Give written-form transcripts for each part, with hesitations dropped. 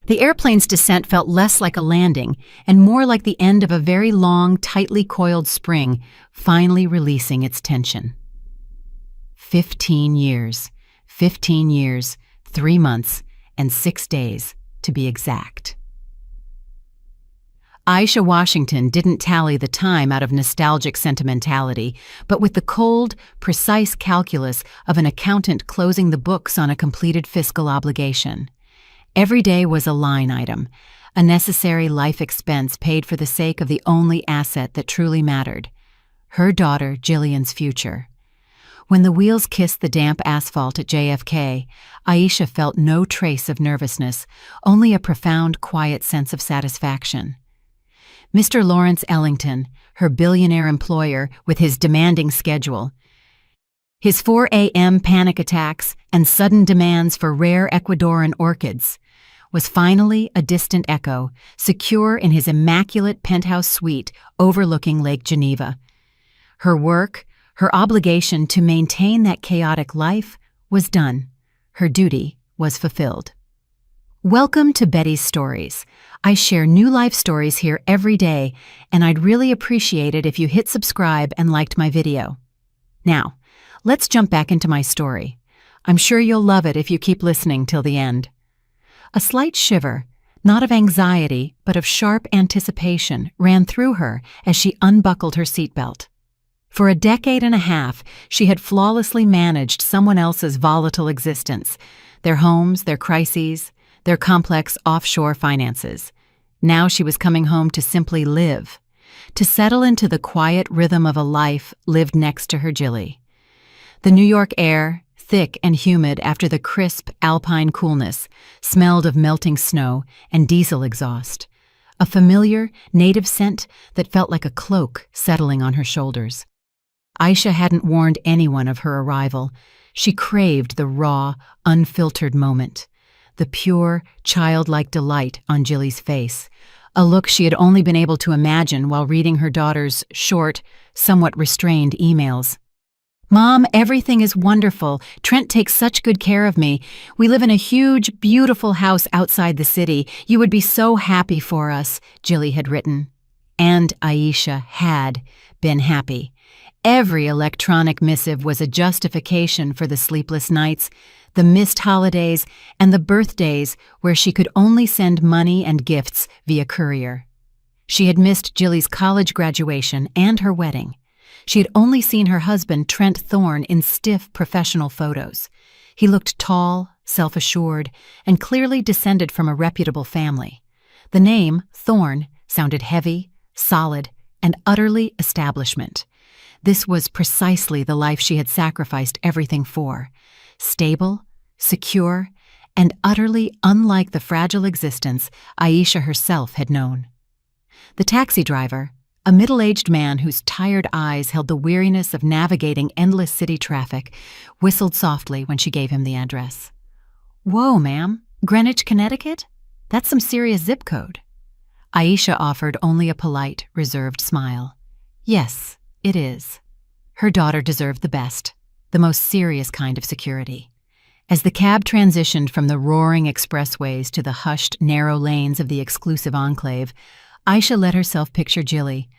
The airplane's descent felt less like a landing and more like the end of a very long, tightly coiled spring, finally releasing its tension. 15 years. 15 years, 3 months, and 6 days, to be exact. Aisha Washington didn't tally the time out of nostalgic sentimentality, but with the cold, precise calculus of an accountant closing the books on a completed fiscal obligation. Every day was a line item, a necessary life expense paid for the sake of the only asset that truly mattered, her daughter Jillian's future. When the wheels kissed the damp asphalt at JFK, Aisha felt no trace of nervousness, only a profound, quiet sense of satisfaction. Mr. Lawrence Ellington, her billionaire employer with his demanding schedule, his 4 a.m. panic attacks and sudden demands for rare Ecuadorian orchids, was finally a distant echo, secure in his immaculate penthouse suite overlooking Lake Geneva. Her work, her obligation to maintain that chaotic life, was done. Her duty was fulfilled. Welcome to Betty's Stories. I share new life stories here every day, and I'd really appreciate it if you hit subscribe and liked my video. Now, let's jump back into my story. I'm sure you'll love it if you keep listening till the end. A slight shiver, not of anxiety, but of sharp anticipation, ran through her as she unbuckled her seatbelt. For a decade and a half, she had flawlessly managed someone else's volatile existence, their homes, their crises, their complex offshore finances. Now she was coming home to simply live, to settle into the quiet rhythm of a life lived next to her Jilly. The New York air, thick and humid after the crisp alpine coolness, smelled of melting snow and diesel exhaust, a familiar, native scent that felt like a cloak settling on her shoulders. Aisha hadn't warned anyone of her arrival. She craved the raw, unfiltered moment, the pure, childlike delight on Jilly's face, a look she had only been able to imagine while reading her daughter's short, somewhat restrained emails. "Mom, everything is wonderful. Trent takes such good care of me. We live in a huge, beautiful house outside the city. You would be so happy for us," Jilly had written. And Aisha had been happy. Every electronic missive was a justification for the sleepless nights, the missed holidays, and the birthdays where she could only send money and gifts via courier. She had missed Jilly's college graduation and her wedding. She had only seen her husband, Trent Thorne, in stiff professional photos. He looked tall, self-assured, and clearly descended from a reputable family. The name, Thorne, sounded heavy, solid, and utterly establishment. This was precisely the life she had sacrificed everything for. Stable, secure, and utterly unlike the fragile existence Aisha herself had known. The taxi driver, a middle-aged man whose tired eyes held the weariness of navigating endless city traffic, whistled softly when she gave him the address. "Whoa, ma'am, Greenwich, Connecticut? That's some serious zip code." Aisha offered only a polite, reserved smile. "Yes, it is." Her daughter deserved the best, the most serious kind of security. As the cab transitioned from the roaring expressways to the hushed, narrow lanes of the exclusive enclave, Aisha let herself picture Jilly.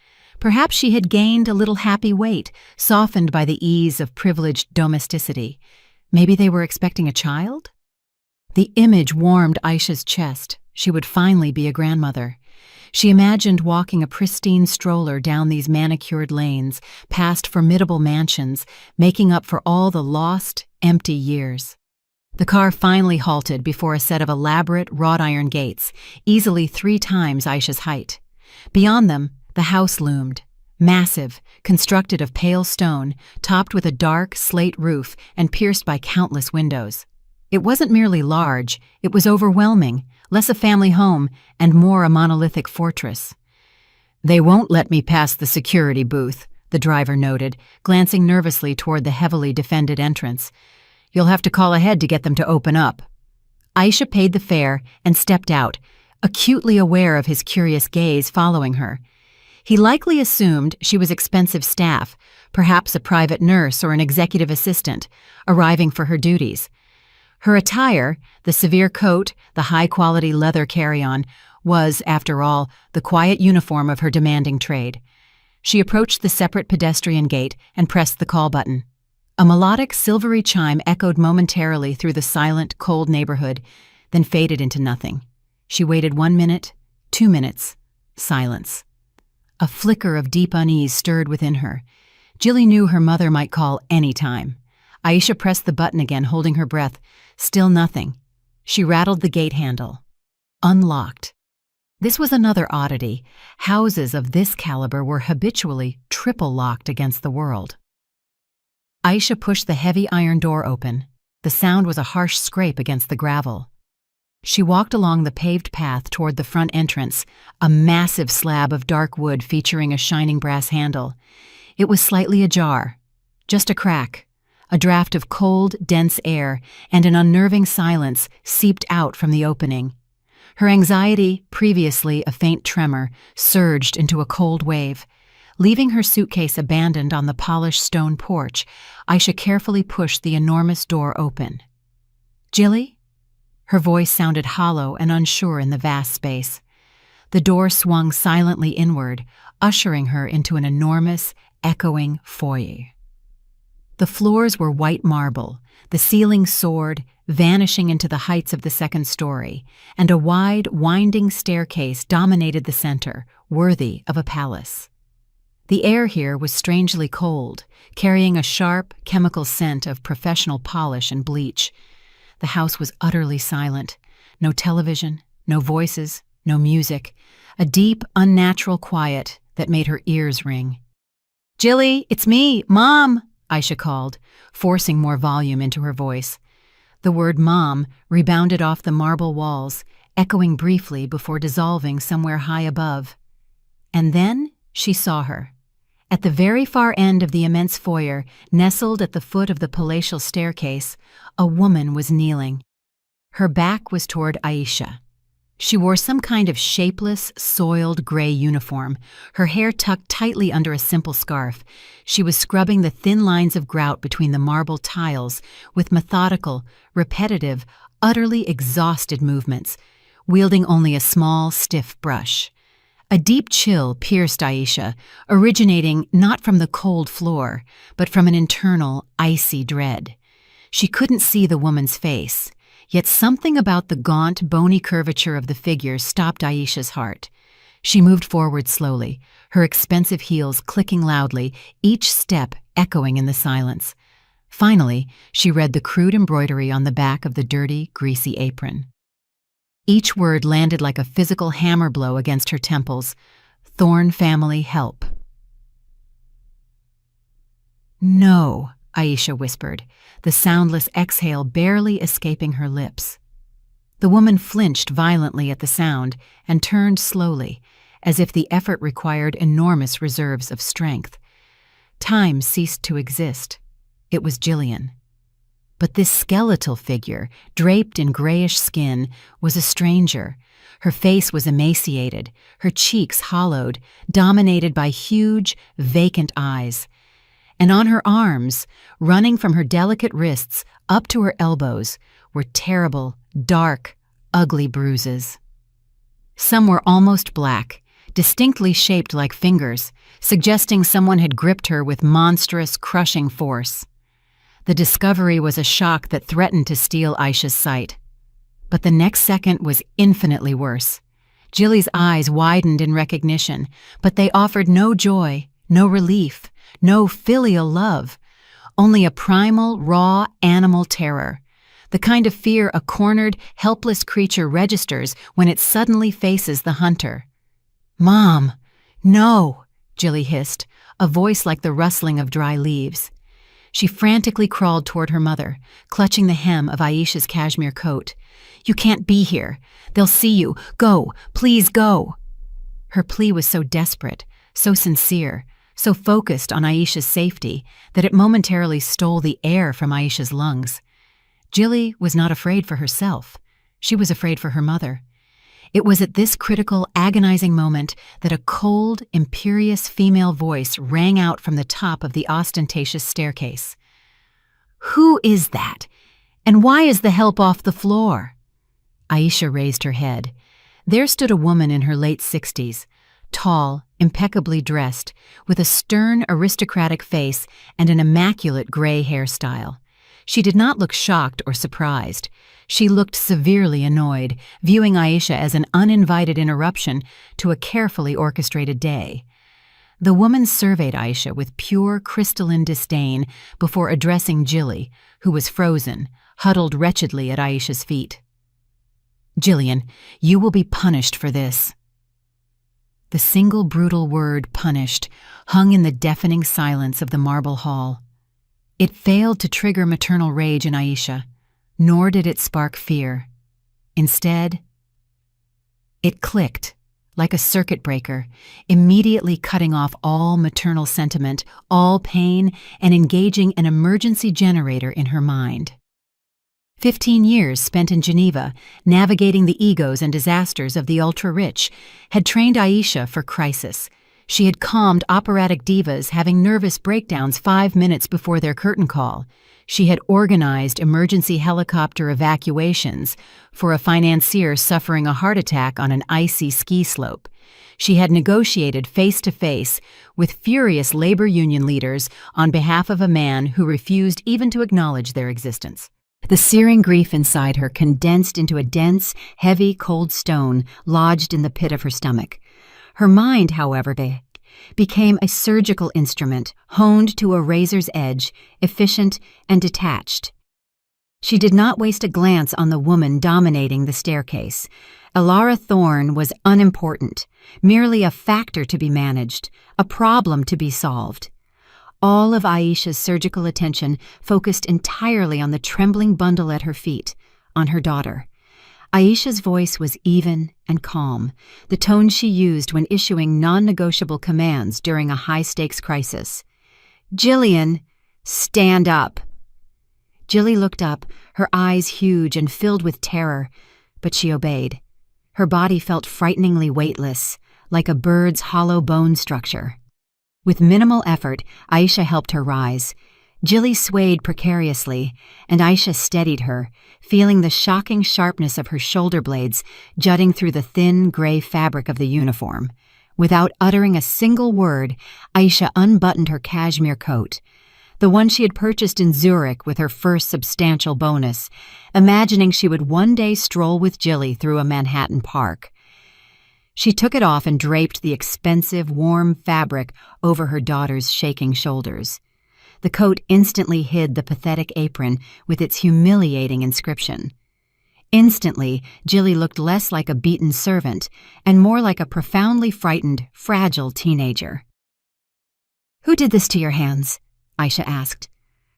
Perhaps she had gained a little happy weight, softened by the ease of privileged domesticity. Maybe they were expecting a child? The image warmed Aisha's chest. She would finally be a grandmother. She imagined walking a pristine stroller down these manicured lanes, past formidable mansions, making up for all the lost, empty years. The car finally halted before a set of elaborate wrought-iron gates, easily 3 times Aisha's height. Beyond them, the house loomed, massive, constructed of pale stone, topped with a dark, slate roof and pierced by countless windows. It wasn't merely large, it was overwhelming, less a family home and more a monolithic fortress. "They won't let me pass the security booth," the driver noted, glancing nervously toward the heavily defended entrance. "You'll have to call ahead to get them to open up." Aisha paid the fare and stepped out, acutely aware of his curious gaze following her. He likely assumed she was expensive staff, perhaps a private nurse or an executive assistant, arriving for her duties. Her attire, the severe coat, the high-quality leather carry-on, was, after all, the quiet uniform of her demanding trade. She approached the separate pedestrian gate and pressed the call button. A melodic, silvery chime echoed momentarily through the silent, cold neighborhood, then faded into nothing. She waited 1 minute, 2 minutes. Silence. A flicker of deep unease stirred within her. Jilly knew her mother might call any time. Aisha pressed the button again, holding her breath. Still nothing. She rattled the gate handle. Unlocked. This was another oddity. Houses of this caliber were habitually triple-locked against the world. Aisha pushed the heavy iron door open. The sound was a harsh scrape against the gravel. She walked along the paved path toward the front entrance, a massive slab of dark wood featuring a shining brass handle. It was slightly ajar. Just a crack. A draft of cold, dense air and an unnerving silence seeped out from the opening. Her anxiety, previously a faint tremor, surged into a cold wave. Leaving her suitcase abandoned on the polished stone porch, Aisha carefully pushed the enormous door open. "Jilly?" Her voice sounded hollow and unsure in the vast space. The door swung silently inward, ushering her into an enormous, echoing foyer. The floors were white marble, the ceiling soared, vanishing into the heights of the second story, and a wide, winding staircase dominated the center, worthy of a palace. The air here was strangely cold, carrying a sharp, chemical scent of professional polish and bleach. The house was utterly silent. No television, no voices, no music. A deep, unnatural quiet that made her ears ring. "Jilly, it's me, Mom!" Aisha called, forcing more volume into her voice. The word Mom rebounded off the marble walls, echoing briefly before dissolving somewhere high above. And then she saw her. At the very far end of the immense foyer, nestled at the foot of the palatial staircase, a woman was kneeling. Her back was toward Aisha. She wore some kind of shapeless, soiled gray uniform, her hair tucked tightly under a simple scarf. She was scrubbing the thin lines of grout between the marble tiles with methodical, repetitive, utterly exhausted movements, wielding only a small, stiff brush. A deep chill pierced Aisha, originating not from the cold floor, but from an internal, icy dread. She couldn't see the woman's face, yet something about the gaunt, bony curvature of the figure stopped Aisha's heart. She moved forward slowly, her expensive heels clicking loudly, each step echoing in the silence. Finally, she read the crude embroidery on the back of the dirty, greasy apron. Each word landed like a physical hammer blow against her temples. "Thorne family help." "No," Aisha whispered, the soundless exhale barely escaping her lips. The woman flinched violently at the sound and turned slowly, as if the effort required enormous reserves of strength. Time ceased to exist. It was Jillian. But this skeletal figure, draped in grayish skin, was a stranger. Her face was emaciated, her cheeks hollowed, dominated by huge, vacant eyes. And on her arms, running from her delicate wrists up to her elbows, were terrible, dark, ugly bruises. Some were almost black, distinctly shaped like fingers, suggesting someone had gripped her with monstrous, crushing force. The discovery was a shock that threatened to steal Aisha's sight. But the next second was infinitely worse. Jilly's eyes widened in recognition, but they offered no joy, no relief, no filial love, only a primal, raw, animal terror, the kind of fear a cornered, helpless creature registers when it suddenly faces the hunter. "Mom, no," Jilly hissed, a voice like the rustling of dry leaves. She frantically crawled toward her mother, clutching the hem of Aisha's cashmere coat. "You can't be here. They'll see you. Go, please go." Her plea was so desperate, so sincere, so focused on Aisha's safety that it momentarily stole the air from Aisha's lungs. Jilly was not afraid for herself. She was afraid for her mother. It was at this critical, agonizing moment that a cold, imperious female voice rang out from the top of the ostentatious staircase. "Who is that? And why is the help off the floor?" Aisha raised her head. There stood a woman in her late 60s, tall, impeccably dressed, with a stern, aristocratic face and an immaculate gray hairstyle. She did not look shocked or surprised. She looked severely annoyed, viewing Aisha as an uninvited interruption to a carefully orchestrated day. The woman surveyed Aisha with pure, crystalline disdain before addressing Jilly, who was frozen, huddled wretchedly at Aisha's feet. "Jillian, you will be punished for this." The single brutal word, punished, hung in the deafening silence of the marble hall. It failed to trigger maternal rage in Aisha, nor did it spark fear. Instead, it clicked, like a circuit breaker, immediately cutting off all maternal sentiment, all pain, and engaging an emergency generator in her mind. 15 years spent in Geneva, navigating the egos and disasters of the ultra-rich, had trained Aisha for crisis. She had calmed operatic divas having nervous breakdowns 5 minutes before their curtain call. She had organized emergency helicopter evacuations for a financier suffering a heart attack on an icy ski slope. She had negotiated face-to-face with furious labor union leaders on behalf of a man who refused even to acknowledge their existence. The searing grief inside her condensed into a dense, heavy, cold stone lodged in the pit of her stomach. Her mind, however, became a surgical instrument, honed to a razor's edge, efficient and detached. She did not waste a glance on the woman dominating the staircase. Elara Thorne was unimportant, merely a factor to be managed, a problem to be solved. All of Aisha's surgical attention focused entirely on the trembling bundle at her feet, on her daughter. Aisha's voice was even and calm, the tone she used when issuing non-negotiable commands during a high-stakes crisis. "Jillian, stand up." Jilly looked up, her eyes huge and filled with terror, but she obeyed. Her body felt frighteningly weightless, like a bird's hollow bone structure. With minimal effort, Aisha helped her rise. Jilly swayed precariously, and Aisha steadied her, feeling the shocking sharpness of her shoulder blades jutting through the thin, gray fabric of the uniform. Without uttering a single word, Aisha unbuttoned her cashmere coat, the one she had purchased in Zurich with her first substantial bonus, imagining she would one day stroll with Jilly through a Manhattan park. She took it off and draped the expensive, warm fabric over her daughter's shaking shoulders. The coat instantly hid the pathetic apron with its humiliating inscription. Instantly, Jilly looked less like a beaten servant and more like a profoundly frightened, fragile teenager. "Who did this to your hands?" Aisha asked,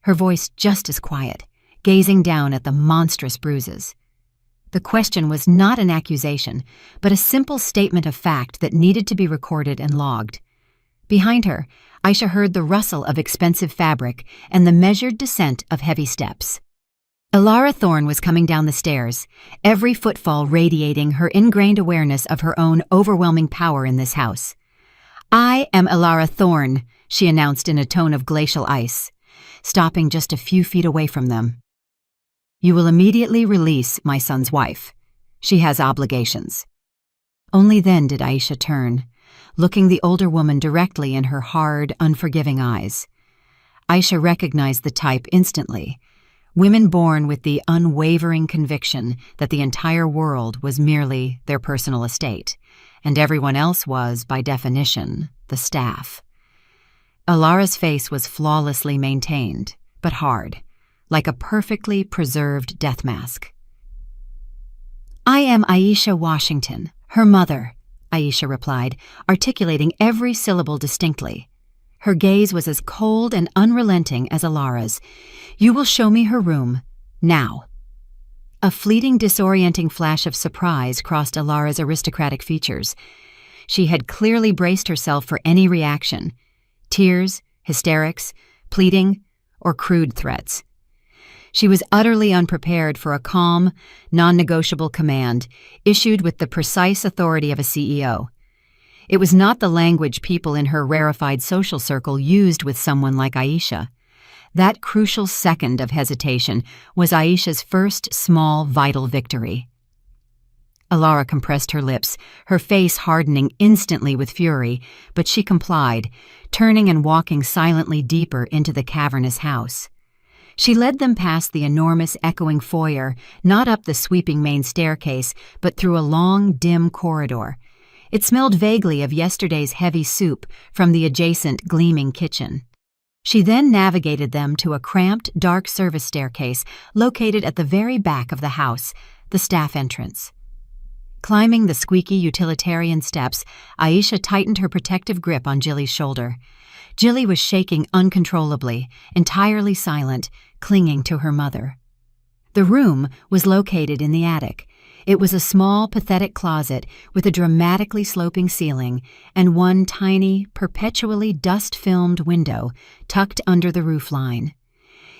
her voice just as quiet, gazing down at the monstrous bruises. The question was not an accusation, but a simple statement of fact that needed to be recorded and logged. Behind her, Aisha heard the rustle of expensive fabric and the measured descent of heavy steps. Elara Thorne was coming down the stairs, every footfall radiating her ingrained awareness of her own overwhelming power in this house. "I am Elara Thorne," she announced in a tone of glacial ice, stopping just a few feet away from them. "You will immediately release my son's wife. She has obligations." Only then did Aisha turn, looking the older woman directly in her hard, unforgiving eyes. Aisha recognized the type instantly, women born with the unwavering conviction that the entire world was merely their personal estate, and everyone else was, by definition, the staff. Elara's face was flawlessly maintained, but hard, like a perfectly preserved death mask. "I am Aisha Washington, her mother," Aisha replied, articulating every syllable distinctly. Her gaze was as cold and unrelenting as Elara's. "You will show me her room, now." A fleeting, disorienting flash of surprise crossed Elara's aristocratic features. She had clearly braced herself for any reaction: tears, hysterics, pleading, or crude threats. She was utterly unprepared for a calm, non-negotiable command issued with the precise authority of a CEO. It was not the language people in her rarefied social circle used with someone like Aisha. That crucial second of hesitation was Aisha's first small, vital victory. Alara compressed her lips, her face hardening instantly with fury, but she complied, turning and walking silently deeper into the cavernous house. She led them past the enormous echoing foyer, not up the sweeping main staircase, but through a long, dim corridor. It smelled vaguely of yesterday's heavy soup from the adjacent gleaming kitchen. She then navigated them to a cramped, dark service staircase located at the very back of the house, the staff entrance. Climbing the squeaky utilitarian steps, Aisha tightened her protective grip on Jilly's shoulder. Jilly was shaking uncontrollably, entirely silent, clinging to her mother. The room was located in the attic. It was a small, pathetic closet with a dramatically sloping ceiling and one tiny, perpetually dust-filmed window tucked under the roofline.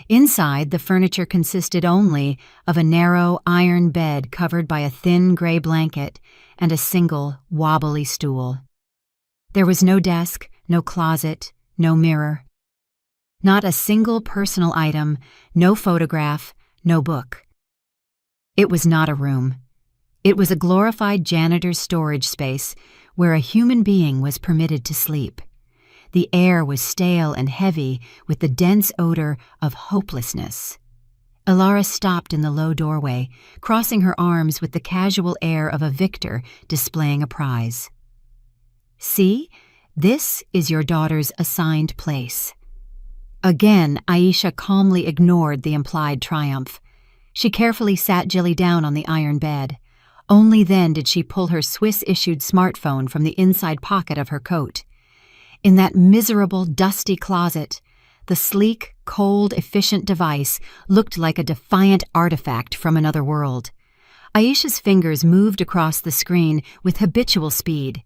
Inside, the furniture consisted only of a narrow iron bed covered by a thin gray blanket and a single, wobbly stool. There was no desk, no closet, no mirror. Not a single personal item, no photograph, no book. It was not a room. It was a glorified janitor's storage space where a human being was permitted to sleep. The air was stale and heavy with the dense odor of hopelessness. Alara stopped in the low doorway, crossing her arms with the casual air of a victor displaying a prize. "See, this is your daughter's assigned place." Again, Aisha calmly ignored the implied triumph. She carefully sat Jilly down on the iron bed. Only then did she pull her Swiss-issued smartphone from the inside pocket of her coat. In that miserable, dusty closet, the sleek, cold, efficient device looked like a defiant artifact from another world. Aisha's fingers moved across the screen with habitual speed.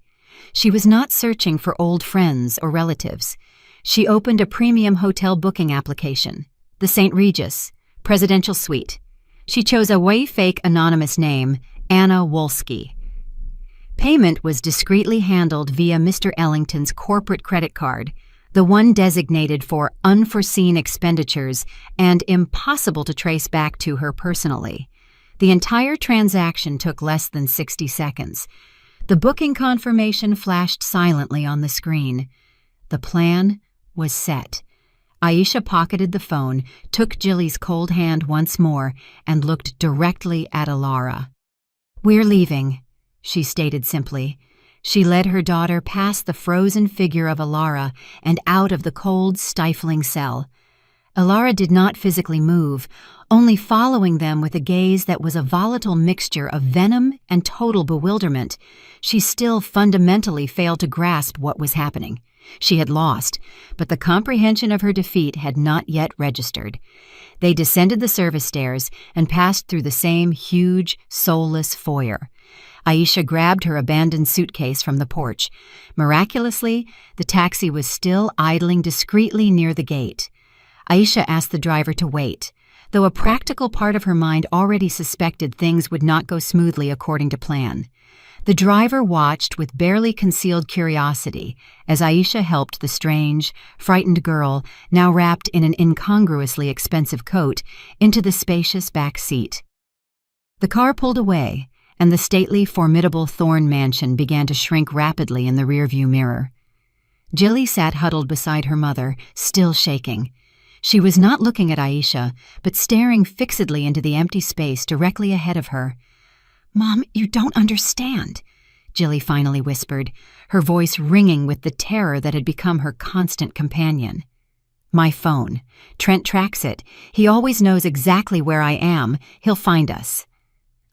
She was not searching for old friends or relatives. She opened a premium hotel booking application, the St. Regis, Presidential Suite. She chose a way-fake anonymous name, Anna Wolski. Payment was discreetly handled via Mr. Ellington's corporate credit card, the one designated for unforeseen expenditures and impossible to trace back to her personally. The entire transaction took less than 60 seconds. The booking confirmation flashed silently on the screen. The plan was set. Aisha pocketed the phone, took Jilly's cold hand once more, and looked directly at Alara. "We're leaving," she stated simply. She led her daughter past the frozen figure of Alara and out of the cold, stifling cell. Alara did not physically move, only following them with a gaze that was a volatile mixture of venom and total bewilderment. She still fundamentally failed to grasp what was happening. She had lost, but the comprehension of her defeat had not yet registered. They descended the service stairs and passed through the same huge, soulless foyer. Aisha grabbed her abandoned suitcase from the porch. Miraculously, the taxi was still idling discreetly near the gate. Aisha asked the driver to wait, though a practical part of her mind already suspected things would not go smoothly according to plan. The driver watched with barely concealed curiosity as Aisha helped the strange, frightened girl, now wrapped in an incongruously expensive coat, into the spacious back seat. The car pulled away, and the stately, formidable Thorne mansion began to shrink rapidly in the rearview mirror. Jilly sat huddled beside her mother, still shaking. She was not looking at Aisha, but staring fixedly into the empty space directly ahead of her. "Mom, you don't understand," Jilly finally whispered, her voice ringing with the terror that had become her constant companion. "My phone. Trent tracks it. He always knows exactly where I am. He'll find us."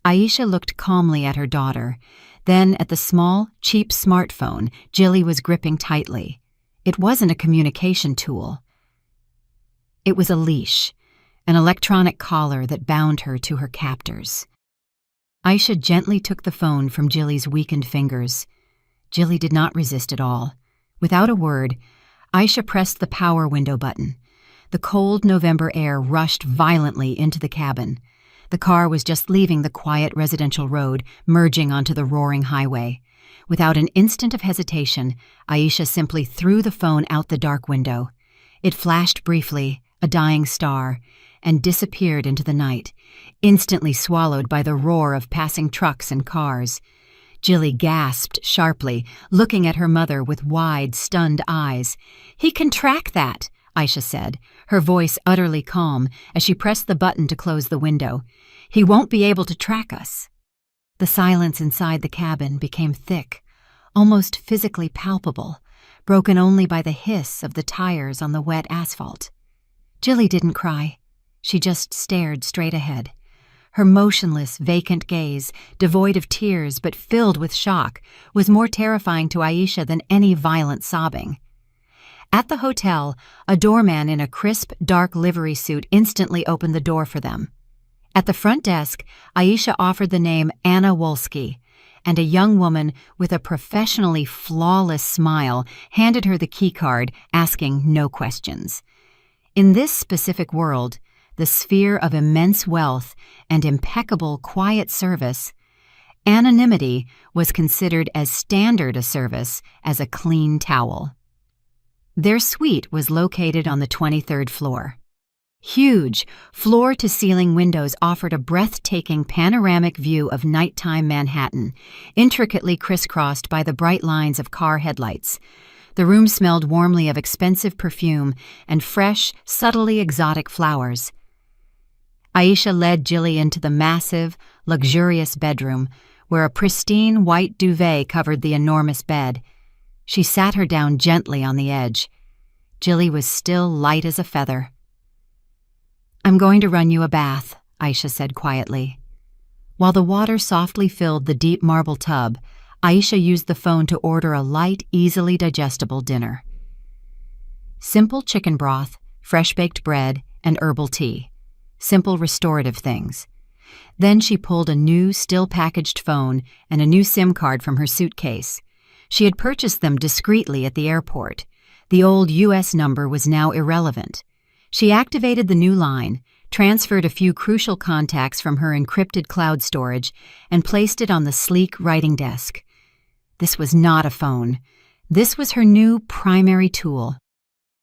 Aisha looked calmly at her daughter, then at the small, cheap smartphone Jilly was gripping tightly. It wasn't a communication tool. It was a leash, an electronic collar that bound her to her captors. Aisha gently took the phone from Jilly's weakened fingers. Jilly did not resist at all. Without a word, Aisha pressed the power window button. The cold November air rushed violently into the cabin. The car was just leaving the quiet residential road, merging onto the roaring highway. Without an instant of hesitation, Aisha simply threw the phone out the dark window. It flashed briefly, a dying star, and disappeared into the night, instantly swallowed by the roar of passing trucks and cars. Jilly gasped sharply, looking at her mother with wide, stunned eyes. "He can track that," Aisha said, her voice utterly calm as she pressed the button to close the window. "He won't be able to track us." The silence inside the cabin became thick, almost physically palpable, broken only by the hiss of the tires on the wet asphalt. Jilly didn't cry. She just stared straight ahead. Her motionless, vacant gaze, devoid of tears but filled with shock, was more terrifying to Aisha than any violent sobbing. At the hotel, a doorman in a crisp, dark livery suit instantly opened the door for them. At the front desk, Aisha offered the name Anna Wolski, and a young woman with a professionally flawless smile handed her the keycard, asking no questions. In this specific world, the sphere of immense wealth and impeccable quiet service, anonymity was considered as standard a service as a clean towel. Their suite was located on the 23rd floor. Huge, floor-to-ceiling windows offered a breathtaking panoramic view of nighttime Manhattan, intricately crisscrossed by the bright lines of car headlights. The room smelled warmly of expensive perfume and fresh, subtly exotic flowers. Aisha led Jilly into the massive, luxurious bedroom, where a pristine white duvet covered the enormous bed. She sat her down gently on the edge. Jilly was still light as a feather. "I'm going to run you a bath," Aisha said quietly. While the water softly filled the deep marble tub, Aisha used the phone to order a light, easily digestible dinner. Simple chicken broth, fresh-baked bread, and herbal tea. Simple restorative things. Then she pulled a new, still-packaged phone and a new SIM card from her suitcase. She had purchased them discreetly at the airport. The old U.S. number was now irrelevant. She activated the new line, transferred a few crucial contacts from her encrypted cloud storage, and placed it on the sleek writing desk. This was not a phone. This was her new primary tool.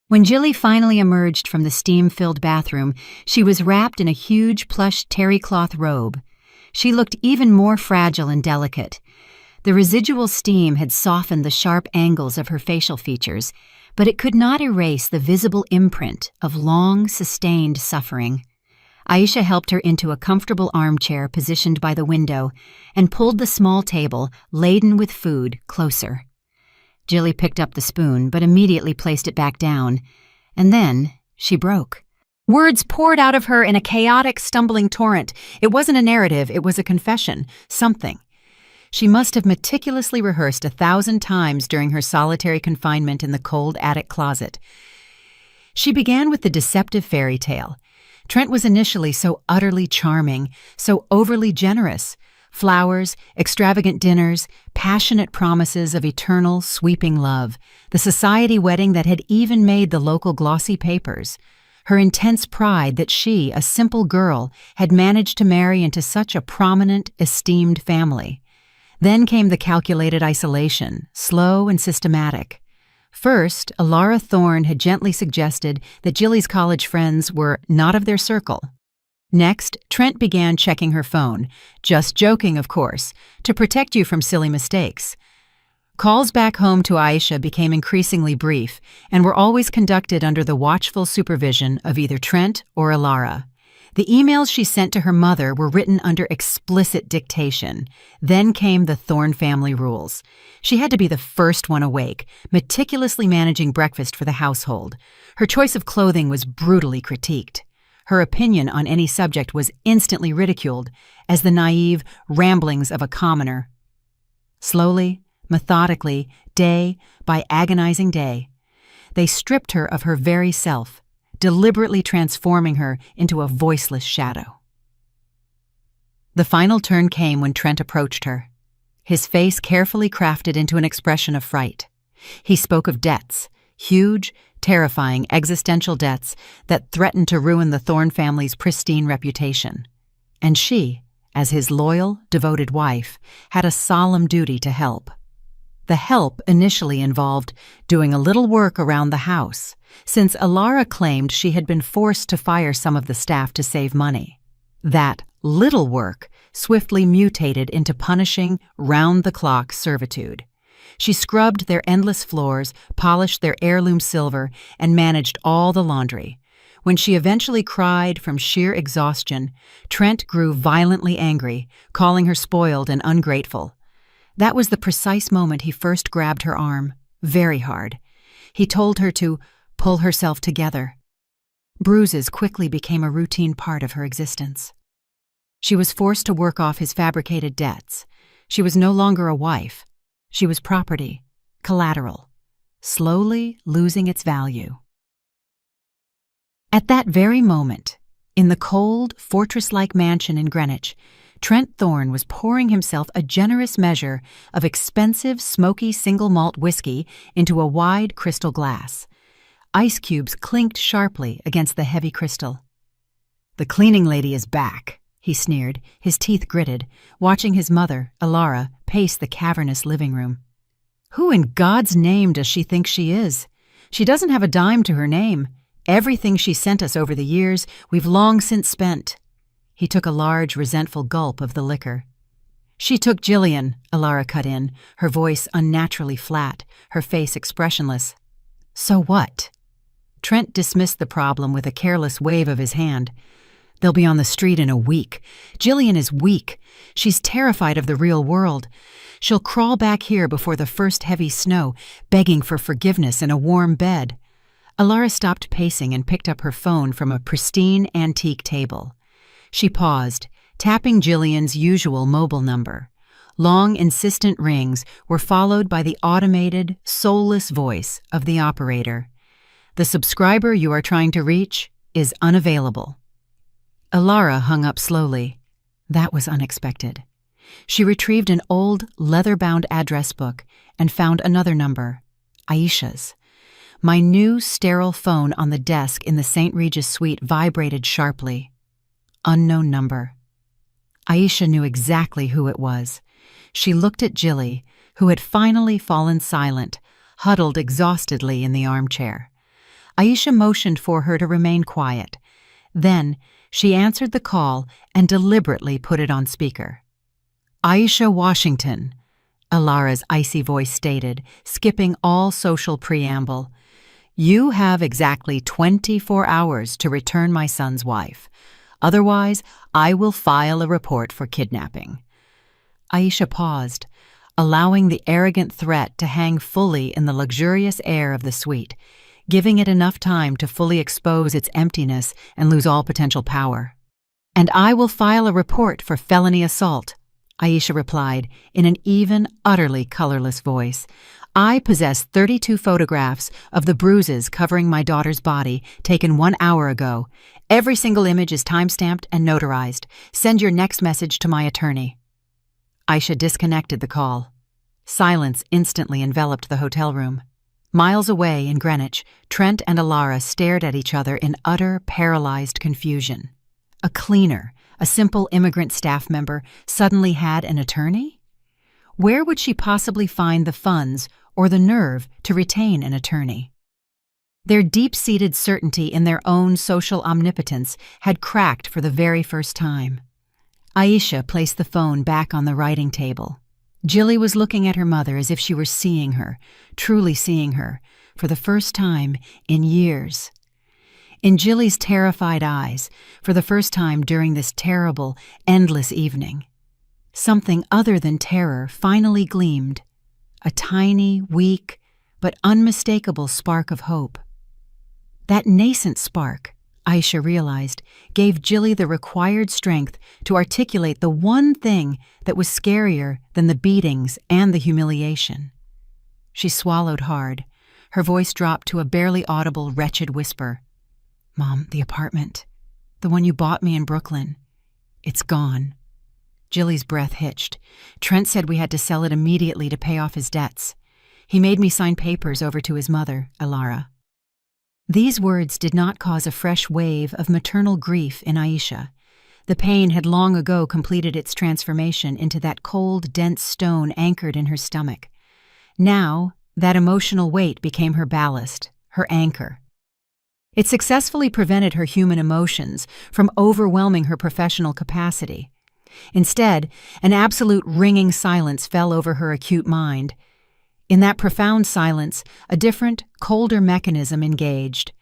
When Jilly finally emerged from the steam-filled bathroom, she was wrapped in a huge plush terry cloth robe. She looked even more fragile and delicate. The residual steam had softened the sharp angles of her facial features, but it could not erase the visible imprint of long, sustained suffering. Aisha helped her into a comfortable armchair positioned by the window and pulled the small table, laden with food, closer. Jilly picked up the spoon, but immediately placed it back down. And then she broke. Words poured out of her in a chaotic, stumbling torrent. It wasn't a narrative, it was a confession. Something. She must have meticulously rehearsed 1,000 times during her solitary confinement in the cold attic closet. She began with the deceptive fairy tale. Trent was initially so utterly charming, so overly generous. Flowers, extravagant dinners, passionate promises of eternal, sweeping love, the society wedding that had even made the local glossy papers. Her intense pride that she, a simple girl, had managed to marry into such a prominent, esteemed family. Then came the calculated isolation, slow and systematic. First, Alara Thorne had gently suggested that Jilly's college friends were not of their circle. Next, Trent began checking her phone, just joking, of course, to protect you from silly mistakes. Calls back home to Aisha became increasingly brief and were always conducted under the watchful supervision of either Trent or Alara. The emails she sent to her mother were written under explicit dictation. Then came the Thorne family rules. She had to be the first one awake, meticulously managing breakfast for the household. Her choice of clothing was brutally critiqued. Her opinion on any subject was instantly ridiculed as the naive ramblings of a commoner. Slowly, methodically, day by agonizing day, they stripped her of her very self, deliberately transforming her into a voiceless shadow. The final turn came when Trent approached her, his face carefully crafted into an expression of fright. He spoke of debts, huge, terrifying existential debts that threatened to ruin the Thorne family's pristine reputation. And she, as his loyal, devoted wife, had a solemn duty to help. The help initially involved doing a little work around the house, since Alara claimed she had been forced to fire some of the staff to save money. That little work swiftly mutated into punishing, round-the-clock servitude. She scrubbed their endless floors, polished their heirloom silver, and managed all the laundry. When she eventually cried from sheer exhaustion, Trent grew violently angry, calling her spoiled and ungrateful. That was the precise moment he first grabbed her arm, very hard. He told her to pull herself together. Bruises quickly became a routine part of her existence. She was forced to work off his fabricated debts. She was no longer a wife. She was property, collateral, slowly losing its value. At that very moment, in the cold, fortress-like mansion in Greenwich, Trent Thorne was pouring himself a generous measure of expensive, smoky single-malt whiskey into a wide crystal glass. Ice cubes clinked sharply against the heavy crystal. "The cleaning lady is back," he sneered, his teeth gritted, watching his mother, Alara, pace the cavernous living room. "Who in God's name does she think she is? She doesn't have a dime to her name. Everything she sent us over the years, we've long since spent." He took a large, resentful gulp of the liquor. "She took Jillian," Alara cut in, her voice unnaturally flat, her face expressionless. "So what?" Trent dismissed the problem with a careless wave of his hand. "They'll be on the street in a week. Jillian is weak. She's terrified of the real world. She'll crawl back here before the first heavy snow, begging for forgiveness in a warm bed." Alara stopped pacing and picked up her phone from a pristine antique table. She paused, tapping Jillian's usual mobile number. Long, insistent rings were followed by the automated, soulless voice of the operator. "The subscriber you are trying to reach is unavailable." Alara hung up slowly. That was unexpected. She retrieved an old, leather-bound address book and found another number, Aisha's. My new, sterile phone on the desk in the St. Regis suite vibrated sharply. Unknown number. Aisha knew exactly who it was. She looked at Jilly, who had finally fallen silent, huddled exhaustedly in the armchair. Aisha motioned for her to remain quiet. Then, she answered the call and deliberately put it on speaker. "Aisha Washington," Alara's icy voice stated, skipping all social preamble. "You have exactly 24 hours to return my son's wife. Otherwise, I will file a report for kidnapping." Aisha paused, allowing the arrogant threat to hang fully in the luxurious air of the suite, giving it enough time to fully expose its emptiness and lose all potential power. "And I will file a report for felony assault," Aisha replied in an even, utterly colorless voice. "I possess 32 photographs of the bruises covering my daughter's body taken 1 hour ago. Every single image is time-stamped and notarized. Send your next message to my attorney." Aisha disconnected the call. Silence instantly enveloped the hotel room. Miles away in Greenwich, Trent and Alara stared at each other in utter, paralyzed confusion. A cleaner, a simple immigrant staff member, suddenly had an attorney? Where would she possibly find the funds or the nerve to retain an attorney? Their deep-seated certainty in their own social omnipotence had cracked for the very first time. Aisha placed the phone back on the writing table. Jilly was looking at her mother as if she were seeing her, truly seeing her, for the first time in years. In Jilly's terrified eyes, for the first time during this terrible, endless evening, something other than terror finally gleamed, a tiny, weak, but unmistakable spark of hope. That nascent spark, Aisha realized, gave Jilly the required strength to articulate the one thing that was scarier than the beatings and the humiliation. She swallowed hard. Her voice dropped to a barely audible, wretched whisper. "Mom, the apartment. The one you bought me in Brooklyn. It's gone." Jilly's breath hitched. "Trent said we had to sell it immediately to pay off his debts. He made me sign papers over to his mother, Alara." These words did not cause a fresh wave of maternal grief in Aisha. The pain had long ago completed its transformation into that cold, dense stone anchored in her stomach. Now, that emotional weight became her ballast, her anchor. It successfully prevented her human emotions from overwhelming her professional capacity. Instead, an absolute ringing silence fell over her acute mind. In that profound silence, a different, colder mechanism engaged.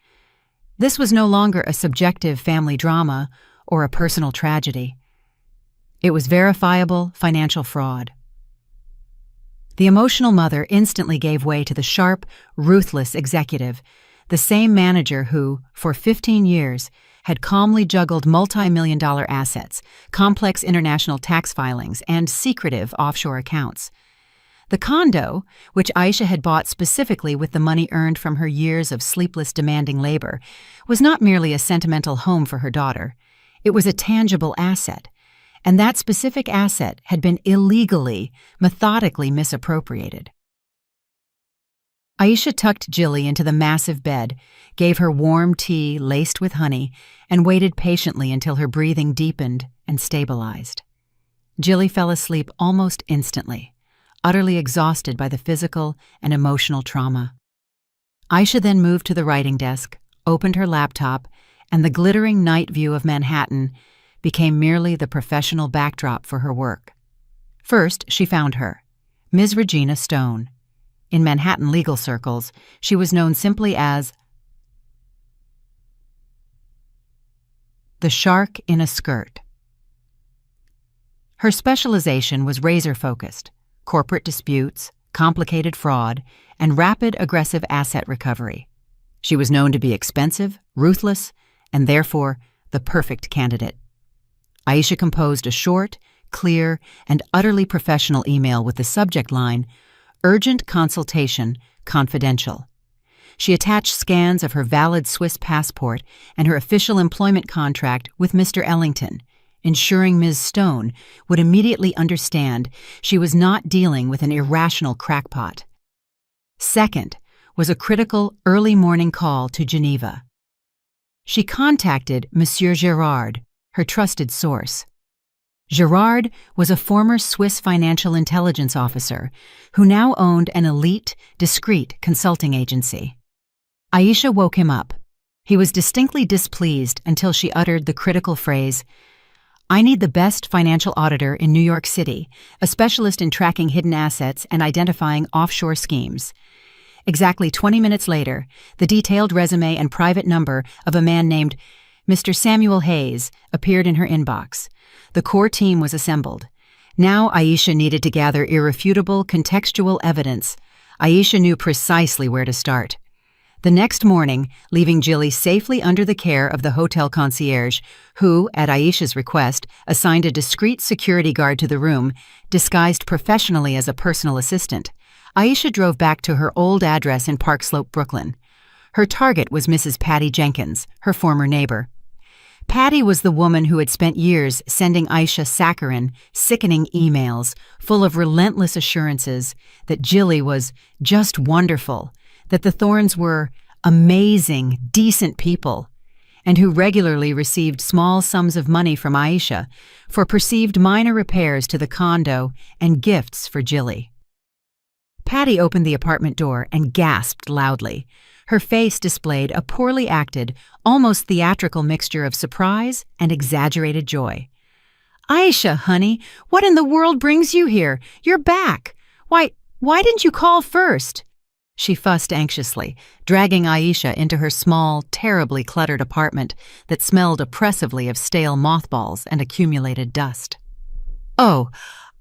This was no longer a subjective family drama or a personal tragedy. It was verifiable financial fraud. The emotional mother instantly gave way to the sharp, ruthless executive, the same manager who, for 15 years, had calmly juggled multi-million-dollar assets, complex international tax filings, and secretive offshore accounts. The condo, which Aisha had bought specifically with the money earned from her years of sleepless, demanding labor, was not merely a sentimental home for her daughter. It was a tangible asset, and that specific asset had been illegally, methodically misappropriated. Aisha tucked Jilly into the massive bed, gave her warm tea laced with honey, and waited patiently until her breathing deepened and stabilized. Jilly fell asleep almost instantly, utterly exhausted by the physical and emotional trauma. Aisha then moved to the writing desk, opened her laptop, and the glittering night view of Manhattan became merely the professional backdrop for her work. First, she found her, Ms. Regina Stone. In Manhattan legal circles, she was known simply as the shark in a skirt. Her specialization was razor-focused: corporate disputes, complicated fraud, and rapid, aggressive asset recovery. She was known to be expensive, ruthless, and therefore the perfect candidate. Aisha composed a short, clear, and utterly professional email with the subject line, "Urgent consultation, confidential." She attached scans of her valid Swiss passport and her official employment contract with Mr. Ellington, ensuring Ms. Stone would immediately understand she was not dealing with an irrational crackpot. Second was a critical early morning call to Geneva. She contacted Monsieur Girard, her trusted source. Girard was a former Swiss financial intelligence officer who now owned an elite, discreet consulting agency. Aisha woke him up. He was distinctly displeased until she uttered the critical phrase, "I need the best financial auditor in New York City, a specialist in tracking hidden assets and identifying offshore schemes." Exactly 20 minutes later, the detailed resume and private number of a man named Mr. Samuel Hayes appeared in her inbox. The core team was assembled. Now Aisha needed to gather irrefutable, contextual evidence. Aisha knew precisely where to start. The next morning, leaving Jilly safely under the care of the hotel concierge, who, at Aisha's request, assigned a discreet security guard to the room, disguised professionally as a personal assistant, Aisha drove back to her old address in Park Slope, Brooklyn. Her target was Mrs. Patty Jenkins, her former neighbor. Patty was the woman who had spent years sending Aisha saccharine, sickening emails full of relentless assurances that Jilly was just wonderful, that the Thorns were amazing, decent people, and who regularly received small sums of money from Aisha for perceived minor repairs to the condo and gifts for Jilly. Patty opened the apartment door and gasped loudly. Her face displayed a poorly acted, almost theatrical mixture of surprise and exaggerated joy. "Aisha, honey, what in the world brings you here? You're back. Why didn't you call first?" She fussed anxiously, dragging Aisha into her small, terribly cluttered apartment that smelled oppressively of stale mothballs and accumulated dust. "Oh,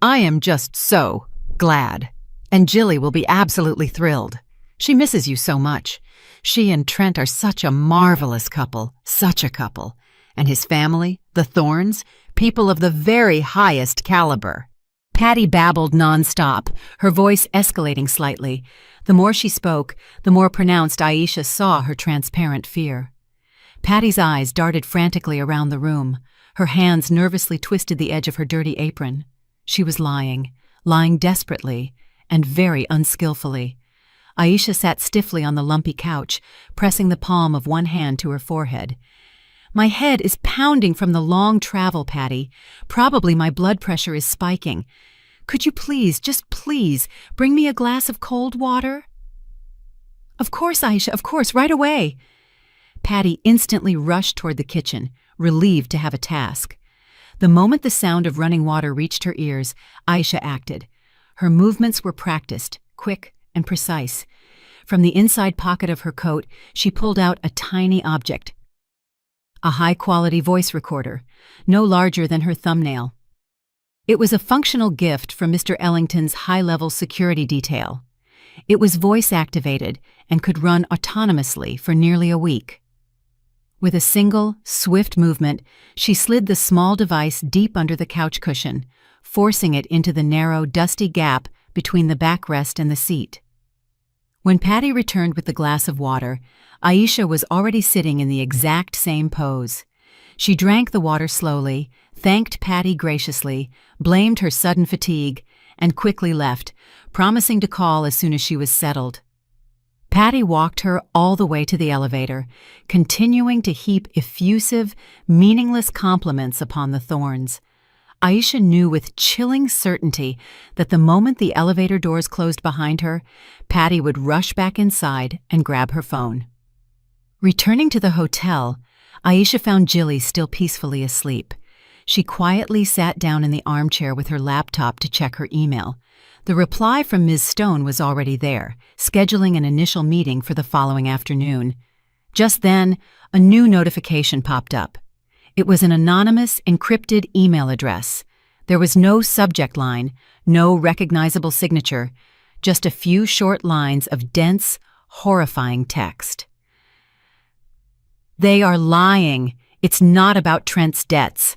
I am just so glad. And Jilly will be absolutely thrilled. She misses you so much. She and Trent are such a marvelous couple, such a couple. And his family, the Thorns, people of the very highest caliber." Patty babbled nonstop, her voice escalating slightly. The more she spoke, the more pronounced Aisha saw her transparent fear. Patty's eyes darted frantically around the room. Her hands nervously twisted the edge of her dirty apron. She was lying desperately, and very unskillfully. Aisha sat stiffly on the lumpy couch, pressing the palm of one hand to her forehead. "My head is pounding from the long travel, Patty. Probably my blood pressure is spiking. Could you please, just please, bring me a glass of cold water?" "Of course, Aisha, of course, right away." Patty instantly rushed toward the kitchen, relieved to have a task. The moment the sound of running water reached her ears, Aisha acted. Her movements were practiced, quick and precise. From the inside pocket of her coat, she pulled out a tiny object. A high-quality voice recorder, no larger than her thumbnail. It was a functional gift from Mr. Ellington's high-level security detail. It was voice-activated and could run autonomously for nearly a week. With a single, swift movement, she slid the small device deep under the couch cushion, forcing it into the narrow, dusty gap between the backrest and the seat. When Patty returned with the glass of water, Aisha was already sitting in the exact same pose. She drank the water slowly, thanked Patty graciously, blamed her sudden fatigue, and quickly left, promising to call as soon as she was settled. Patty walked her all the way to the elevator, continuing to heap effusive, meaningless compliments upon the Thorns. Aisha knew with chilling certainty that the moment the elevator doors closed behind her, Patty would rush back inside and grab her phone. Returning to the hotel, Aisha found Jilly still peacefully asleep. She quietly sat down in the armchair with her laptop to check her email. The reply from Ms. Stone was already there, scheduling an initial meeting for the following afternoon. Just then, a new notification popped up. It was an anonymous, encrypted email address. There was no subject line, no recognizable signature, just a few short lines of dense, horrifying text. "They are lying. It's not about Trent's debts."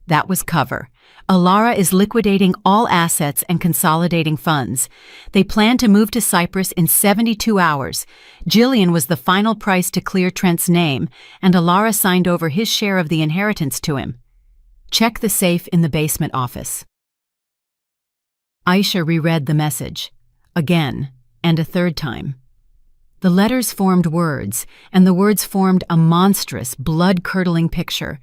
That was cover. Alara is liquidating all assets and consolidating funds. They plan to move to Cyprus in 72 hours. Jillian was the final price to clear Trent's name, and Alara signed over his share of the inheritance to him. Check the safe in the basement office. Aisha reread the message, again, and a third time. The letters formed words, and the words formed a monstrous, blood-curdling picture.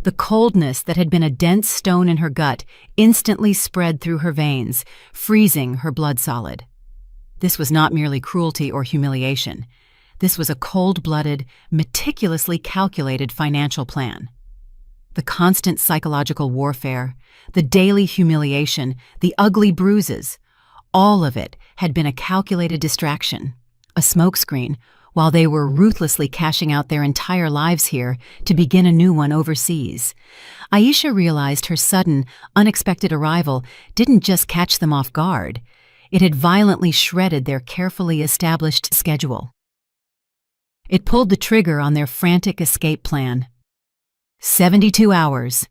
The coldness that had been a dense stone in her gut instantly spread through her veins, freezing her blood solid. This was not merely cruelty or humiliation. This was a cold-blooded, meticulously calculated financial plan. The constant psychological warfare, the daily humiliation, the ugly bruises, all of it had been a calculated distraction, a smokescreen, while they were ruthlessly cashing out their entire lives here to begin a new one overseas. Aisha realized her sudden, unexpected arrival didn't just catch them off guard. It had violently shredded their carefully established schedule. It pulled the trigger on their frantic escape plan. 72 hours.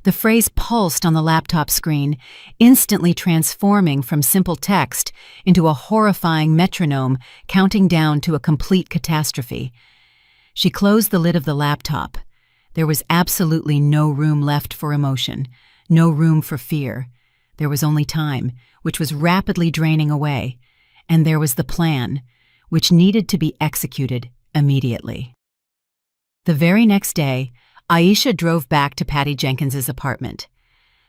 The phrase pulsed on the laptop screen, instantly transforming from simple text into a horrifying metronome counting down to a complete catastrophe. She closed the lid of the laptop. There was absolutely no room left for emotion, no room for fear. There was only time, which was rapidly draining away, and there was the plan, which needed to be executed immediately. The very next day, Aisha drove back to Patty Jenkins's apartment.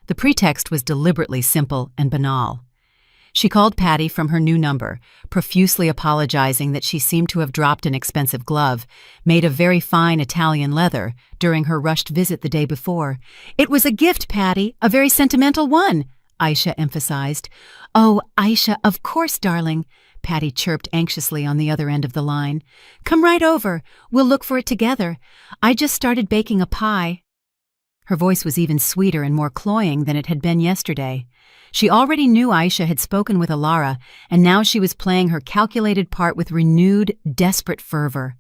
The pretext was deliberately simple and banal. She called Patty from her new number, profusely apologizing that she seemed to have dropped an expensive glove, made of very fine Italian leather, during her rushed visit the day before. "It was a gift, Patty, a very sentimental one," Aisha emphasized. "Oh, Aisha, of course, darling," Patty chirped anxiously on the other end of the line. "Come right over. We'll look for it together. I just started baking a pie." Her voice was even sweeter and more cloying than it had been yesterday. She already knew Aisha had spoken with Alara, and now she was playing her calculated part with renewed, desperate fervor.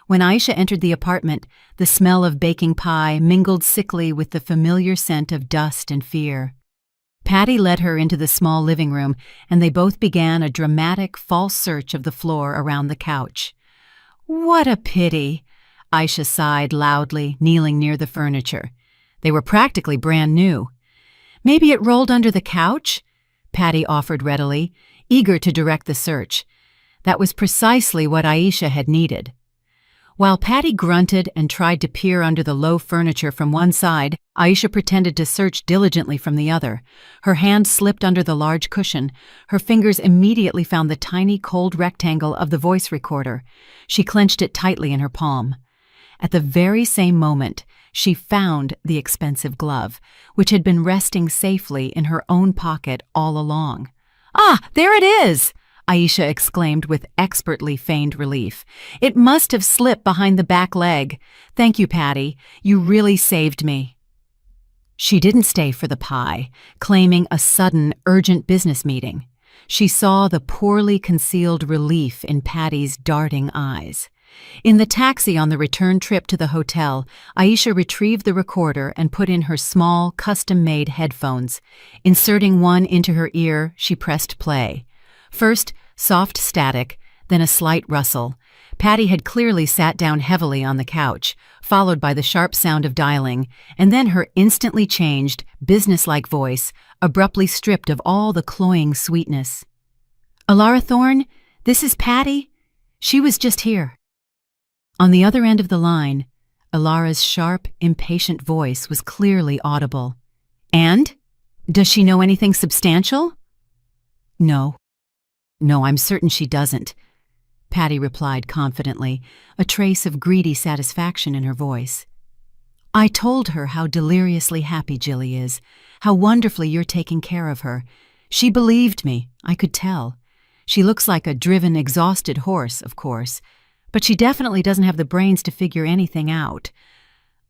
When Aisha entered the apartment, the smell of baking pie mingled sickly with the familiar scent of dust and fear. Patty led her into the small living room, and they both began a dramatic, false search of the floor around the couch. "What a pity," Aisha sighed loudly, kneeling near the furniture. They were practically brand new. "Maybe it rolled under the couch?" Patty offered readily, eager to direct the search. That was precisely what Aisha had needed. While Patty grunted and tried to peer under the low furniture from one side, Aisha pretended to search diligently from the other. Her hand slipped under the large cushion. Her fingers immediately found the tiny, cold rectangle of the voice recorder. She clenched it tightly in her palm. At the very same moment, she found the expensive glove, which had been resting safely in her own pocket all along. "Ah, there it is!" Aisha exclaimed with expertly feigned relief. "It must have slipped behind the back leg. Thank you, Patty. You really saved me." She didn't stay for the pie, claiming a sudden, urgent business meeting. She saw the poorly concealed relief in Patty's darting eyes. In the taxi on the return trip to the hotel, Aisha retrieved the recorder and put in her small, custom-made headphones. Inserting one into her ear, she pressed play. First, soft static, then a slight rustle. Patty had clearly sat down heavily on the couch, followed by the sharp sound of dialing, and then her instantly changed, businesslike voice, abruptly stripped of all the cloying sweetness. "Alara Thorne, this is Patty. She was just here." On the other end of the line, Alara's sharp, impatient voice was clearly audible. "And? Does she know anything substantial?" "No. No, I'm certain she doesn't," Patty replied confidently, a trace of greedy satisfaction in her voice. "I told her how deliriously happy Jilly is, how wonderfully you're taking care of her. She believed me, I could tell. She looks like a driven, exhausted horse, of course, but she definitely doesn't have the brains to figure anything out."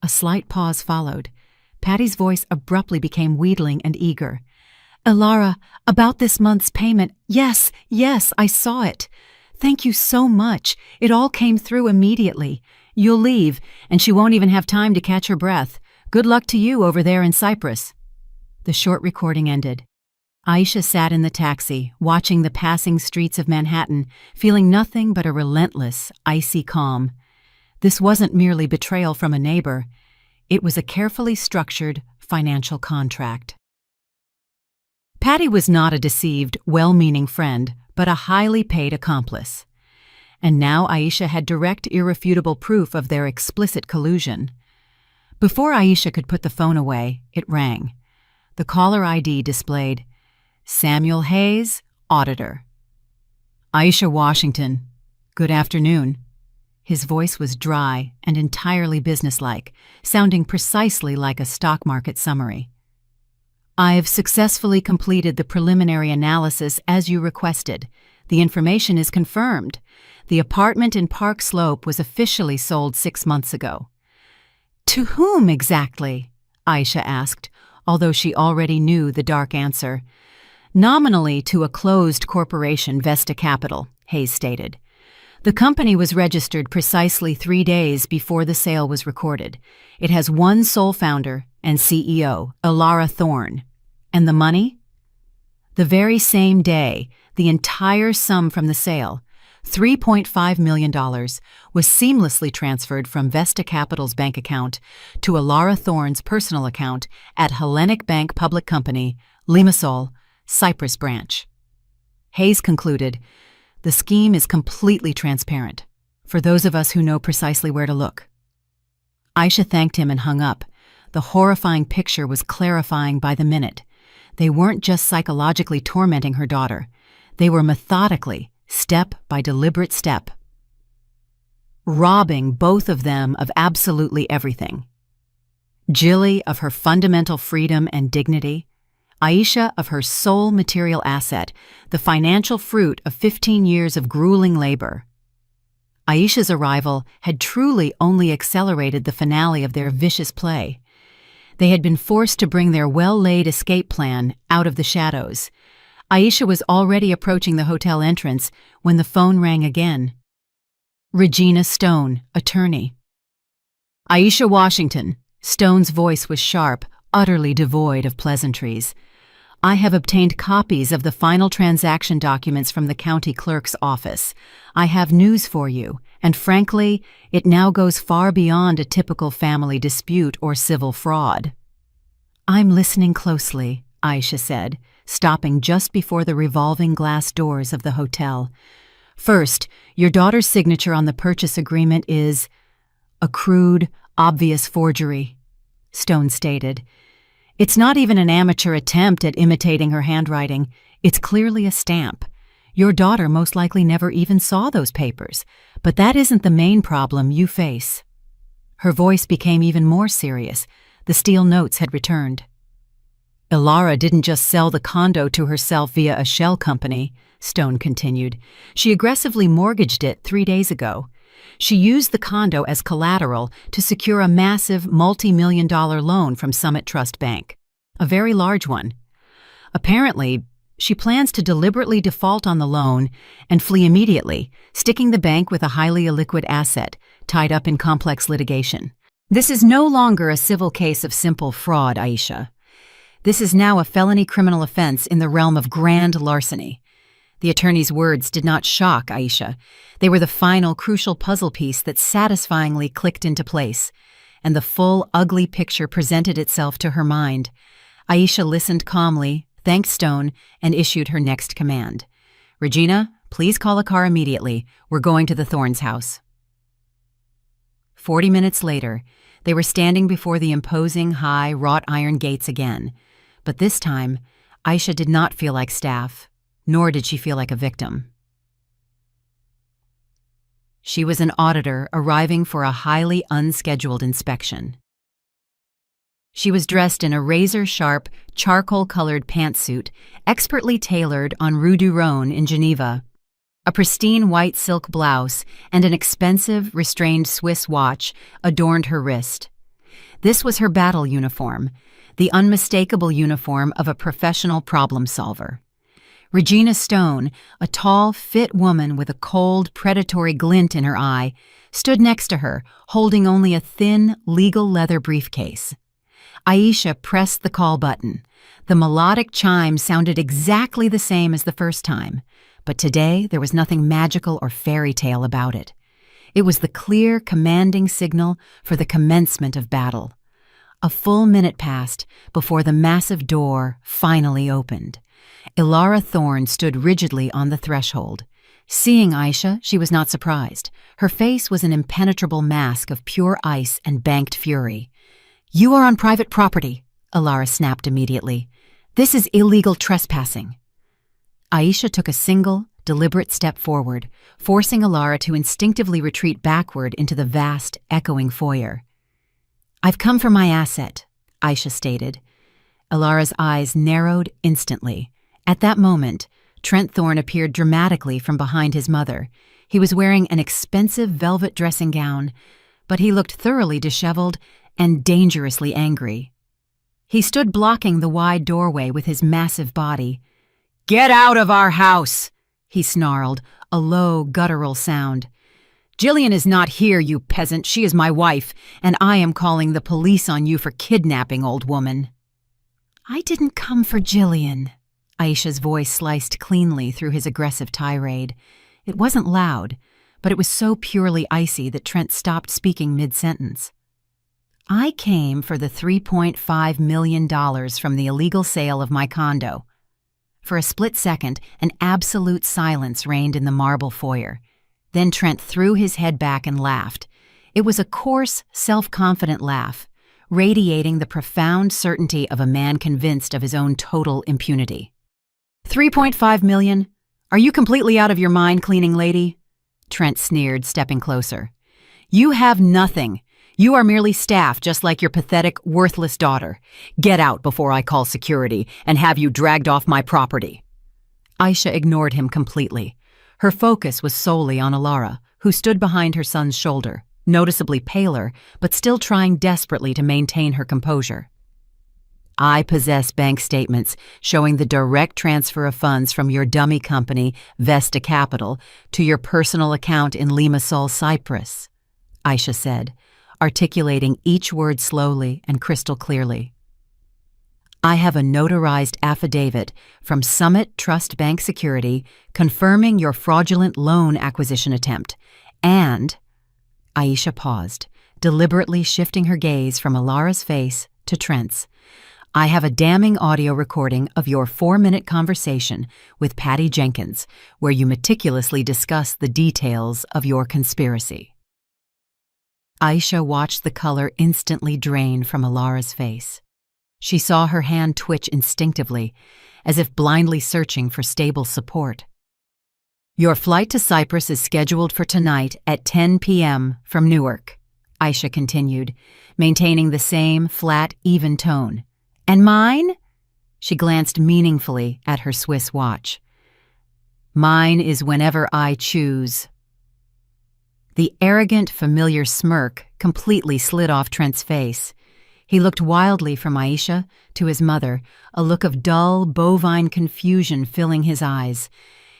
A slight pause followed. Patty's voice abruptly became wheedling and eager. "Alara, about this month's payment, yes, I saw it. Thank you so much. It all came through immediately. You'll leave, and she won't even have time to catch her breath. Good luck to you over there in Cyprus." The short recording ended. Aisha sat in the taxi, watching the passing streets of Manhattan, feeling nothing but a relentless, icy calm. This wasn't merely betrayal from a neighbor. It was a carefully structured financial contract. Patty was not a deceived, well-meaning friend, but a highly paid accomplice. And now Aisha had direct, irrefutable proof of their explicit collusion. Before Aisha could put the phone away, it rang. The caller ID displayed, "Samuel Hayes, Auditor." "Aisha Washington, good afternoon." His voice was dry and entirely businesslike, sounding precisely like a stock market summary. "I've successfully completed the preliminary analysis as you requested. The information is confirmed. The apartment in Park Slope was officially sold 6 months ago." "To whom exactly?" Aisha asked, although she already knew the dark answer. "Nominally to a closed corporation, Vesta Capital," Hayes stated. "The company was registered precisely 3 days before the sale was recorded. It has one sole founder and CEO, Alara Thorne. And the money? The very same day, the entire sum from the sale, $3.5 million, was seamlessly transferred from Vesta Capital's bank account to Alara Thorne's personal account at Hellenic Bank Public Company, Limassol, Cyprus branch." Hayes concluded, "The scheme is completely transparent, for those of us who know precisely where to look." Aisha thanked him and hung up. The horrifying picture was clarifying by the minute. They weren't just psychologically tormenting her daughter. They were methodically, step by deliberate step, robbing both of them of absolutely everything. Jilly of her fundamental freedom and dignity, Aisha of her sole material asset, the financial fruit of 15 years of grueling labor. Aisha's arrival had truly only accelerated the finale of their vicious play. They had been forced to bring their well-laid escape plan out of the shadows. Aisha was already approaching the hotel entrance when the phone rang again. Regina Stone, attorney. "Aisha Washington." Stone's voice was sharp, utterly devoid of pleasantries. "I have obtained copies of the final transaction documents from the county clerk's office. I have news for you, and frankly, it now goes far beyond a typical family dispute or civil fraud." "I'm listening closely," Aisha said, stopping just before the revolving glass doors of the hotel. "First, your daughter's signature on the purchase agreement is A crude, obvious forgery, Stone stated. It's not even an amateur attempt at imitating her handwriting. It's clearly a stamp. Your daughter most likely never even saw those papers, but that isn't the main problem you face. Her voice became even more serious. The steel notes had returned. Ilara didn't just sell the condo to herself via a shell company, Stone continued. She aggressively mortgaged it 3 days ago. She used the condo as collateral to secure a massive multi-million-dollar loan from Summit Trust Bank, a very large one. Apparently, she plans to deliberately default on the loan and flee immediately, sticking the bank with a highly illiquid asset tied up in complex litigation. This is no longer a civil case of simple fraud, Aisha. This is now a felony criminal offense in the realm of grand larceny. The attorney's words did not shock Aisha. They were the final, crucial puzzle piece that satisfyingly clicked into place, and the full, ugly picture presented itself to her mind. Aisha listened calmly, thanked Stone, and issued her next command. Regina, please call a car immediately. We're going to the Thorns' house. 40 minutes later, they were standing before the imposing, high, wrought iron gates again. But this time, Aisha did not feel like staff, nor did she feel like a victim. She was an auditor arriving for a highly unscheduled inspection. She was dressed in a razor-sharp, charcoal-colored pantsuit, expertly tailored on Rue du Rhône in Geneva. A pristine white silk blouse and an expensive, restrained Swiss watch adorned her wrist. This was her battle uniform, the unmistakable uniform of a professional problem solver. Regina Stone, a tall, fit woman with a cold, predatory glint in her eye, stood next to her, holding only a thin, legal leather briefcase. Aisha pressed the call button. The melodic chime sounded exactly the same as the first time, but today there was nothing magical or fairy tale about it. It was the clear, commanding signal for the commencement of battle. A full minute passed before the massive door finally opened. Ilara Thorne stood rigidly on the threshold. Seeing Aisha, she was not surprised. Her face was an impenetrable mask of pure ice and banked fury. "You are on private property," Ilara snapped immediately. "This is illegal trespassing." Aisha took a single, deliberate step forward, forcing Ilara to instinctively retreat backward into the vast, echoing foyer. "I've come for my asset," Aisha stated. Ilara's eyes narrowed instantly. At that moment, Trent Thorne appeared dramatically from behind his mother. He was wearing an expensive velvet dressing gown, but he looked thoroughly disheveled and dangerously angry. He stood blocking the wide doorway with his massive body. "Get out of our house!" he snarled, a low, guttural sound. "Jillian is not here, you peasant. She is my wife, and I am calling the police on you for kidnapping, old woman." "I didn't come for Jillian." Aisha's voice sliced cleanly through his aggressive tirade. It wasn't loud, but it was so purely icy that Trent stopped speaking mid-sentence. "I came for the $3.5 million from the illegal sale of my condo." For a split second, an absolute silence reigned in the marble foyer. Then Trent threw his head back and laughed. It was a coarse, self-confident laugh, radiating the profound certainty of a man convinced of his own total impunity. $3.5 million? Are you completely out of your mind, cleaning lady?" Trent sneered, stepping closer. "You have nothing. You are merely staff, just like your pathetic, worthless daughter. Get out before I call security and have you dragged off my property." Aisha ignored him completely. Her focus was solely on Ilara, who stood behind her son's shoulder, noticeably paler, but still trying desperately to maintain her composure. "I possess bank statements showing the direct transfer of funds from your dummy company, Vesta Capital, to your personal account in Limassol, Cyprus," Aisha said, articulating each word slowly and crystal clearly. "I have a notarized affidavit from Summit Trust Bank Security confirming your fraudulent loan acquisition attempt, and—" Aisha paused, deliberately shifting her gaze from Ilara's face to Trent's. "I have a damning audio recording of your 4-minute conversation with Patty Jenkins, where you meticulously discuss the details of your conspiracy." Aisha watched the color instantly drain from Alara's face. She saw her hand twitch instinctively, as if blindly searching for stable support. "Your flight to Cyprus is scheduled for tonight at 10 p.m. from Newark," Aisha continued, maintaining the same flat, even tone. "And mine?" She glanced meaningfully at her Swiss watch. "Mine is whenever I choose." The arrogant, familiar smirk completely slid off Trent's face. He looked wildly from Aisha to his mother, a look of dull, bovine confusion filling his eyes.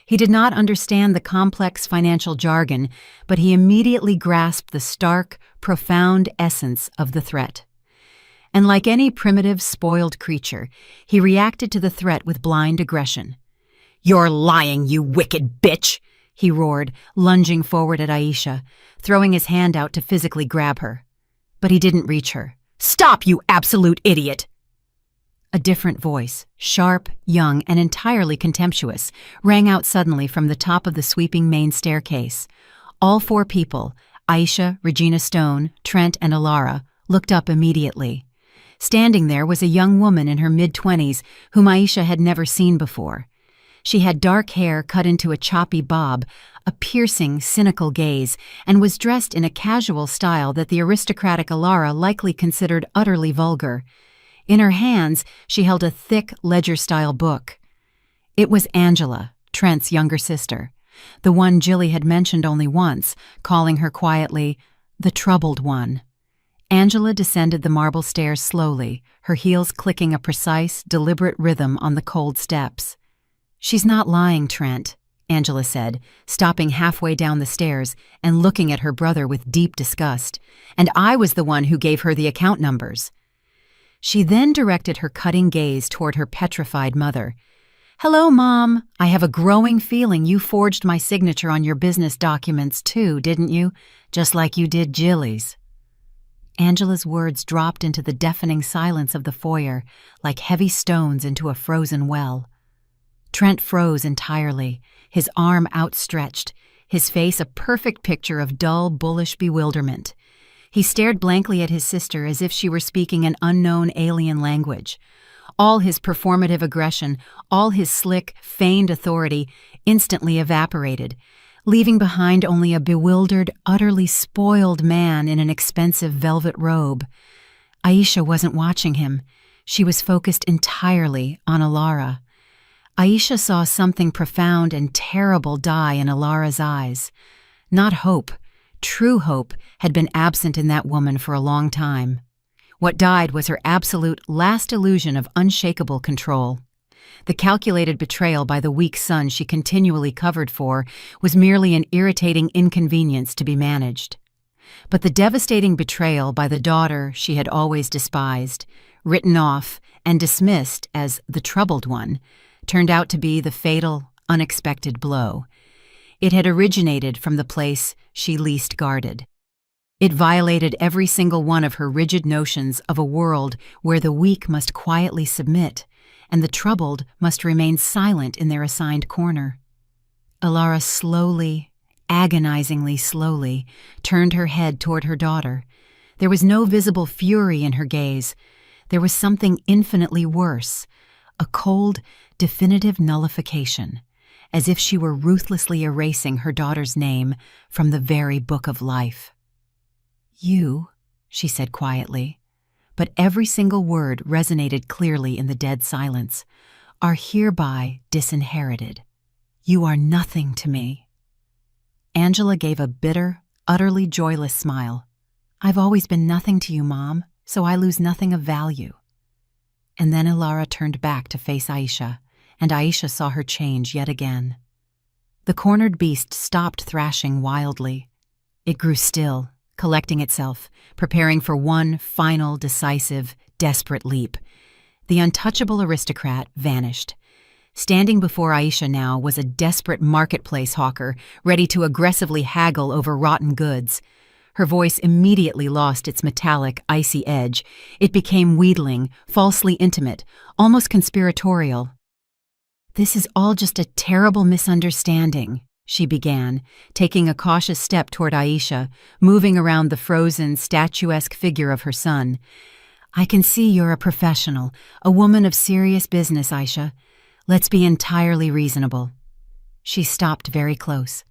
He did not understand the complex financial jargon, but he immediately grasped the stark, profound essence of the threat. And like any primitive, spoiled creature, he reacted to the threat with blind aggression. "You're lying, you wicked bitch!" he roared, lunging forward at Aisha, throwing his hand out to physically grab her. But he didn't reach her. "Stop, you absolute idiot!" A different voice, sharp, young, and entirely contemptuous, rang out suddenly from the top of the sweeping main staircase. All four people, Aisha, Regina Stone, Trent, and Alara, looked up immediately. Standing there was a young woman in her mid-20s whom Aisha had never seen before. She had dark hair cut into a choppy bob, a piercing, cynical gaze, and was dressed in a casual style that the aristocratic Alara likely considered utterly vulgar. In her hands, she held a thick, ledger-style book. It was Angela, Trent's younger sister, the one Jilly had mentioned only once, calling her quietly, the troubled one. Angela descended the marble stairs slowly, her heels clicking a precise, deliberate rhythm on the cold steps. "She's not lying, Trent," Angela said, stopping halfway down the stairs and looking at her brother with deep disgust. "And I was the one who gave her the account numbers." She then directed her cutting gaze toward her petrified mother. "Hello, Mom. I have a growing feeling you forged my signature on your business documents too, didn't you? Just like you did Jilly's." Angela's words dropped into the deafening silence of the foyer, like heavy stones into a frozen well. Trent froze entirely, his arm outstretched, his face a perfect picture of dull, bullish bewilderment. He stared blankly at his sister as if she were speaking an unknown alien language. All his performative aggression, all his slick, feigned authority instantly evaporated, leaving behind only a bewildered, utterly spoiled man in an expensive velvet robe. Aisha wasn't watching him. She was focused entirely on Alara. Aisha saw something profound and terrible die in Alara's eyes. Not hope. True hope had been absent in that woman for a long time. What died was her absolute last illusion of unshakable control. The calculated betrayal by the weak son she continually covered for was merely an irritating inconvenience to be managed. But the devastating betrayal by the daughter she had always despised, written off and dismissed as the troubled one, turned out to be the fatal, unexpected blow. It had originated from the place she least guarded. It violated every single one of her rigid notions of a world where the weak must quietly submit, and the troubled must remain silent in their assigned corner. Alara slowly, agonizingly slowly, turned her head toward her daughter. There was no visible fury in her gaze. There was something infinitely worse, a cold, definitive nullification, as if she were ruthlessly erasing her daughter's name from the very book of life. "You," she said quietly, but every single word resonated clearly in the dead silence, "are hereby disinherited. You are nothing to me." Angela gave a bitter, utterly joyless smile. "I've always been nothing to you, Mom, so I lose nothing of value." And then Alara turned back to face Aisha, and Aisha saw her change yet again. The cornered beast stopped thrashing wildly. It grew still, collecting itself, preparing for one final, decisive, desperate leap. The untouchable aristocrat vanished. Standing before Aisha now was a desperate marketplace hawker, ready to aggressively haggle over rotten goods. Her voice immediately lost its metallic, icy edge. It became wheedling, falsely intimate, almost conspiratorial. "This is all just a terrible misunderstanding," she began, taking a cautious step toward Aisha, moving around the frozen, statuesque figure of her son. "I can see you're a professional, a woman of serious business, Aisha. Let's be entirely reasonable." She stopped very close.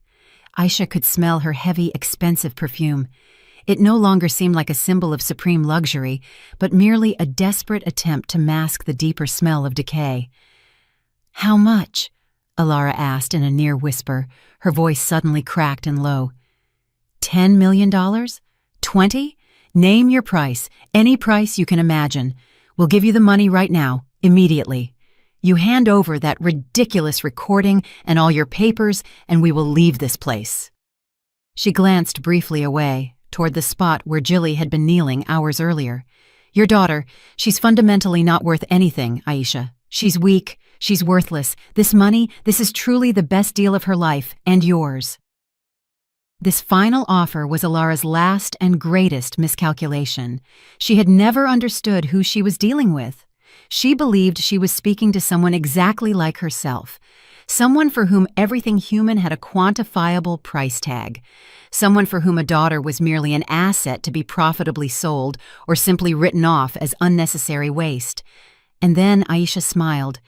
Aisha could smell her heavy, expensive perfume. It no longer seemed like a symbol of supreme luxury, but merely a desperate attempt to mask the deeper smell of decay. "How much?" Alara asked in a near whisper, her voice suddenly cracked and low. $10 million? 20? Name your price, any price you can imagine. We'll give you the money right now, immediately. You hand over that ridiculous recording and all your papers, and we will leave this place." She glanced briefly away, toward the spot where Jilly had been kneeling hours earlier. "Your daughter, she's fundamentally not worth anything, Aisha. She's weak, she's worthless. This money, this is truly the best deal of her life, and yours." This final offer was Alara's last and greatest miscalculation. She had never understood who she was dealing with. She believed she was speaking to someone exactly like herself, someone for whom everything human had a quantifiable price tag, someone for whom a daughter was merely an asset to be profitably sold or simply written off as unnecessary waste. And then Aisha smiled.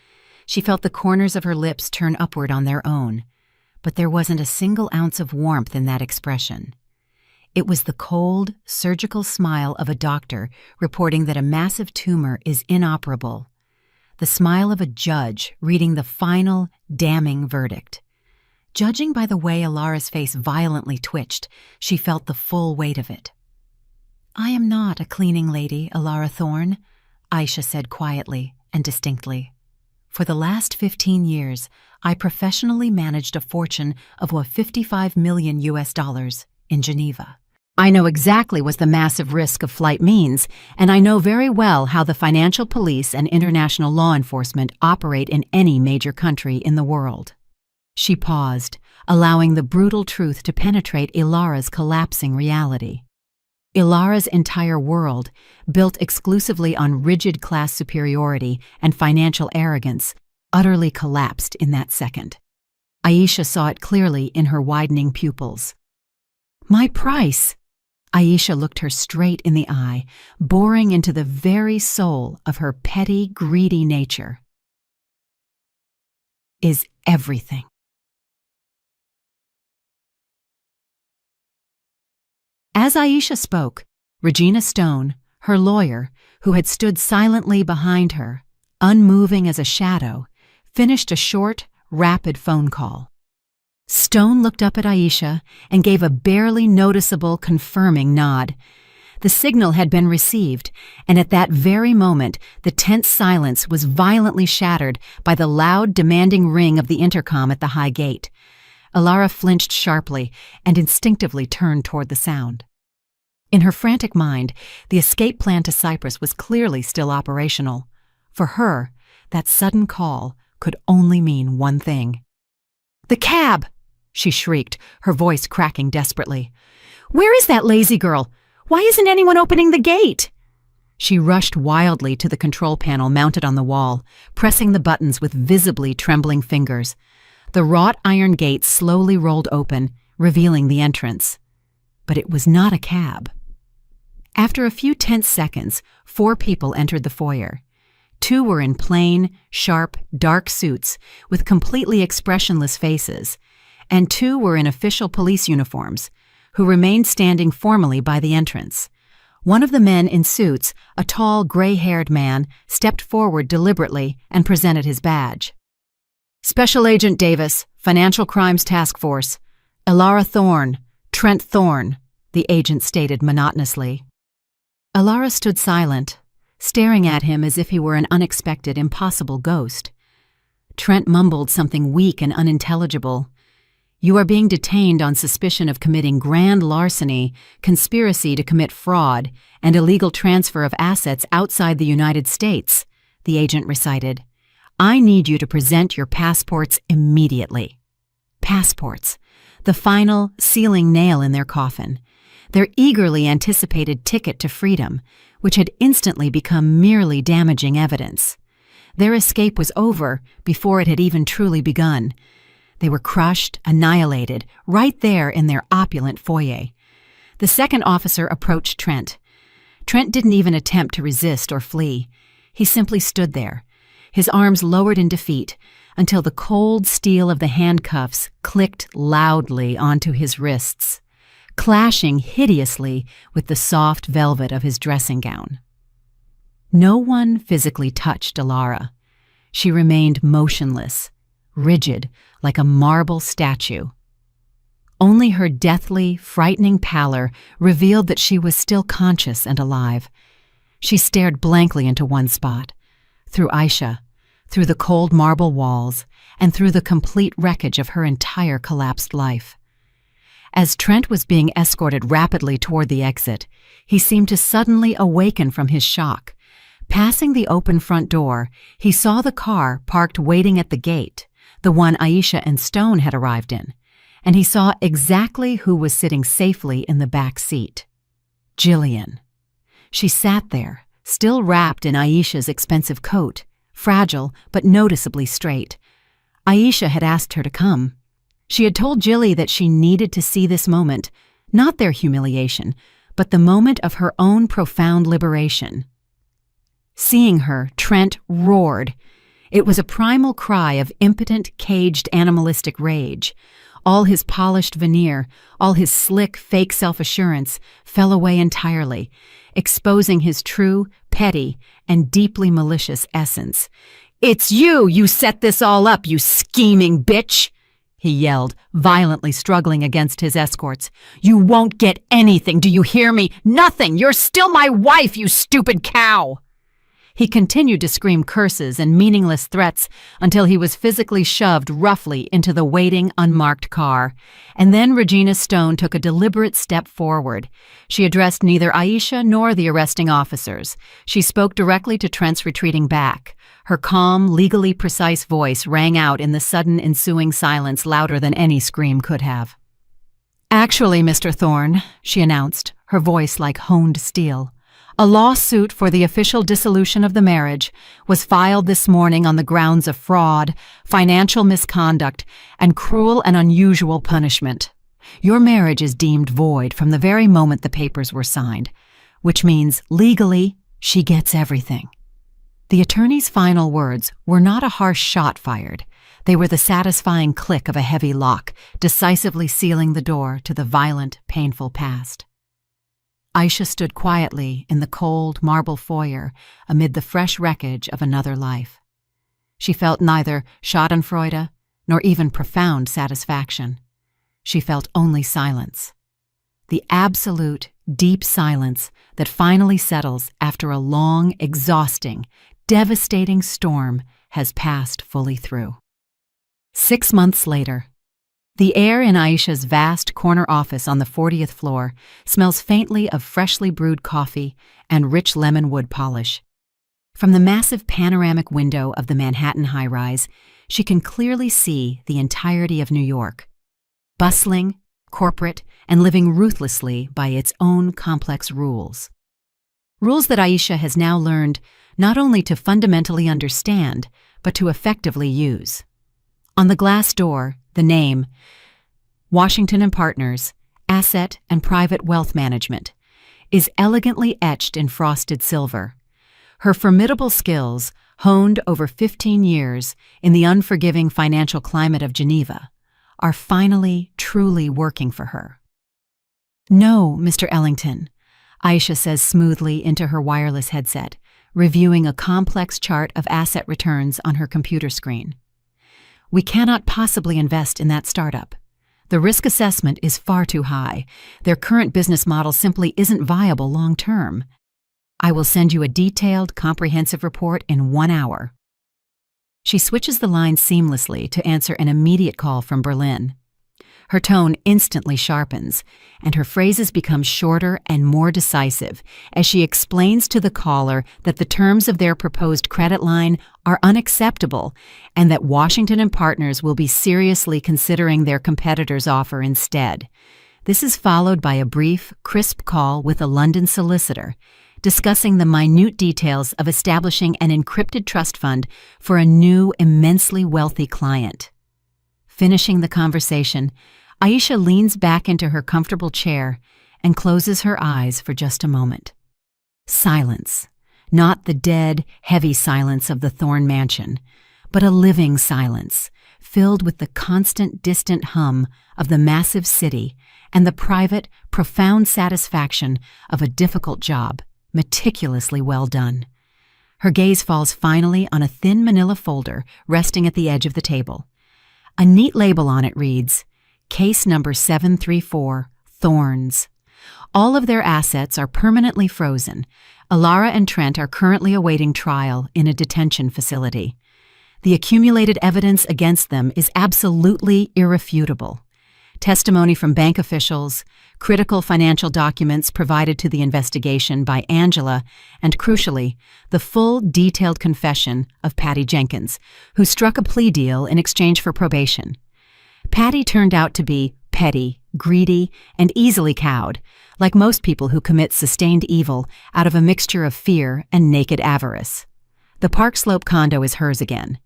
She felt the corners of her lips turn upward on their own. But there wasn't a single ounce of warmth in that expression. It was the cold, surgical smile of a doctor reporting that a massive tumor is inoperable. The smile of a judge reading the final, damning verdict. Judging by the way Alara's face violently twitched, she felt the full weight of it. "I am not a cleaning lady, Alara Thorne," Aisha said quietly and distinctly. "For the last 15 years, I professionally managed a fortune of $55 million in Geneva. I know exactly what the massive risk of flight means, and I know very well how the financial police and international law enforcement operate in any major country in the world." She paused, allowing the brutal truth to penetrate Ilara's collapsing reality. Ilara's entire world, built exclusively on rigid class superiority and financial arrogance, utterly collapsed in that second. Aisha saw it clearly in her widening pupils. "My price," Aisha looked her straight in the eye, boring into the very soul of her petty, greedy nature, "is everything." As Aisha spoke, Regina Stone, her lawyer, who had stood silently behind her, unmoving as a shadow, finished a short, rapid phone call. Stone looked up at Aisha and gave a barely noticeable confirming nod. The signal had been received, and at that very moment the tense silence was violently shattered by the loud, demanding ring of the intercom at the high gate. Alara flinched sharply and instinctively turned toward the sound. In her frantic mind, the escape plan to Cyprus was clearly still operational. For her, that sudden call could only mean one thing. "The cab!" she shrieked, her voice cracking desperately. "Where is that lazy girl? Why isn't anyone opening the gate?" She rushed wildly to the control panel mounted on the wall, pressing the buttons with visibly trembling fingers. The wrought iron gate slowly rolled open, revealing the entrance. But it was not a cab. After a few tense seconds, 4 people entered the foyer. 2 were in plain, sharp, dark suits with completely expressionless faces, and 2 were in official police uniforms, who remained standing formally by the entrance. One of the men in suits, a tall, gray-haired man, stepped forward deliberately and presented his badge. "Special Agent Davis, Financial Crimes Task Force. Alara Thorne, Trent Thorne," the agent stated monotonously. Alara stood silent, staring at him as if he were an unexpected, impossible ghost. Trent mumbled something weak and unintelligible. "You are being detained on suspicion of committing grand larceny, conspiracy to commit fraud, and illegal transfer of assets outside the United States," the agent recited. "I need you to present your passports immediately." Passports, the final, sealing nail in their coffin. Their eagerly anticipated ticket to freedom, which had instantly become merely damaging evidence. Their escape was over before it had even truly begun. They were crushed, annihilated, right there in their opulent foyer. The second officer approached Trent. Trent didn't even attempt to resist or flee. He simply stood there, his arms lowered in defeat, until the cold steel of the handcuffs clicked loudly onto his wrists, clashing hideously with the soft velvet of his dressing gown. No one physically touched Alara. She remained motionless, rigid, like a marble statue. Only her deathly, frightening pallor revealed that she was still conscious and alive. She stared blankly into one spot, through Aisha, through the cold marble walls, and through the complete wreckage of her entire collapsed life. As Trent was being escorted rapidly toward the exit, he seemed to suddenly awaken from his shock. Passing the open front door, he saw the car parked waiting at the gate, the one Aisha and Stone had arrived in, and he saw exactly who was sitting safely in the back seat. Jillian. She sat there, still wrapped in Aisha's expensive coat, fragile but noticeably straight. Aisha had asked her to come. She had told Jilly that she needed to see this moment, not their humiliation, but the moment of her own profound liberation. Seeing her, Trent roared. It was a primal cry of impotent, caged, animalistic rage. All his polished veneer, all his slick, fake self-assurance fell away entirely, exposing his true, petty, and deeply malicious essence. "It's you! You set this all up, you scheming bitch!" he yelled, violently struggling against his escorts. "You won't get anything, do you hear me? Nothing! You're still my wife, you stupid cow!" He continued to scream curses and meaningless threats until he was physically shoved roughly into the waiting, unmarked car. And then Regina Stone took a deliberate step forward. She addressed neither Aisha nor the arresting officers. She spoke directly to Trent's retreating back. Her calm, legally precise voice rang out in the sudden ensuing silence louder than any scream could have. "Actually, Mr. Thorne," she announced, her voice like honed steel, "a lawsuit for the official dissolution of the marriage was filed this morning on the grounds of fraud, financial misconduct, and cruel and unusual punishment. Your marriage is deemed void from the very moment the papers were signed, which means, legally, she gets everything." The attorney's final words were not a harsh shot fired. They were the satisfying click of a heavy lock, decisively sealing the door to the violent, painful past. Aisha stood quietly in the cold marble foyer amid the fresh wreckage of another life. She felt neither schadenfreude nor even profound satisfaction. She felt only silence. The absolute, deep silence that finally settles after a long, exhausting, devastating storm has passed fully through. 6 months later, the air in Aisha's vast corner office on the 40th floor smells faintly of freshly brewed coffee and rich lemon wood polish. From the massive panoramic window of the Manhattan high-rise, she can clearly see the entirety of New York, bustling, corporate, and living ruthlessly by its own complex rules. Rules that Aisha has now learned not only to fundamentally understand, but to effectively use. On the glass door, the name, Washington & Partners, Asset and Private Wealth Management, is elegantly etched in frosted silver. Her formidable skills, honed over 15 years in the unforgiving financial climate of Geneva, are finally, truly working for her. "No, Mr. Ellington," Aisha says smoothly into her wireless headset, reviewing a complex chart of asset returns on her computer screen. "We cannot possibly invest in that startup. The risk assessment is far too high. Their current business model simply isn't viable long term. I will send you a detailed, comprehensive report in 1 hour." She switches the line seamlessly to answer an immediate call from Berlin. Her tone instantly sharpens, and her phrases become shorter and more decisive as she explains to the caller that the terms of their proposed credit line are unacceptable and that Washington & Partners will be seriously considering their competitor's offer instead. This is followed by a brief, crisp call with a London solicitor, discussing the minute details of establishing an encrypted trust fund for a new, immensely wealthy client. Finishing the conversation, Aisha leans back into her comfortable chair and closes her eyes for just a moment. Silence. Not the dead, heavy silence of the Thorne mansion, but a living silence, filled with the constant, distant hum of the massive city and the private, profound satisfaction of a difficult job, meticulously well done. Her gaze falls finally on a thin manila folder resting at the edge of the table. A neat label on it reads, Case number 734, Thorns. All of their assets are permanently frozen. Alara and Trent are currently awaiting trial in a detention facility. The accumulated evidence against them is absolutely irrefutable. Testimony from bank officials, critical financial documents provided to the investigation by Angela, and crucially, the full, detailed confession of Patty Jenkins, who struck a plea deal in exchange for probation. Patty turned out to be petty, greedy, and easily cowed, like most people who commit sustained evil out of a mixture of fear and naked avarice. The Park Slope condo is hers again.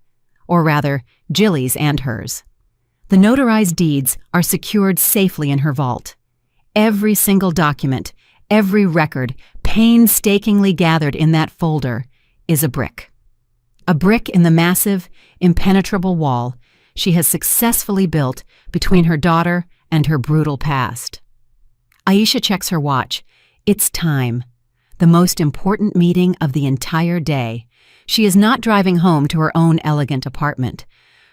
Or rather, Jilly's and hers. The notarized deeds are secured safely in her vault. Every single document, every record, painstakingly gathered in that folder, is a brick. A brick in the massive, impenetrable wall she has successfully built between her daughter and her brutal past. Aisha checks her watch. It's time. The most important meeting of the entire day. She is not driving home to her own elegant apartment.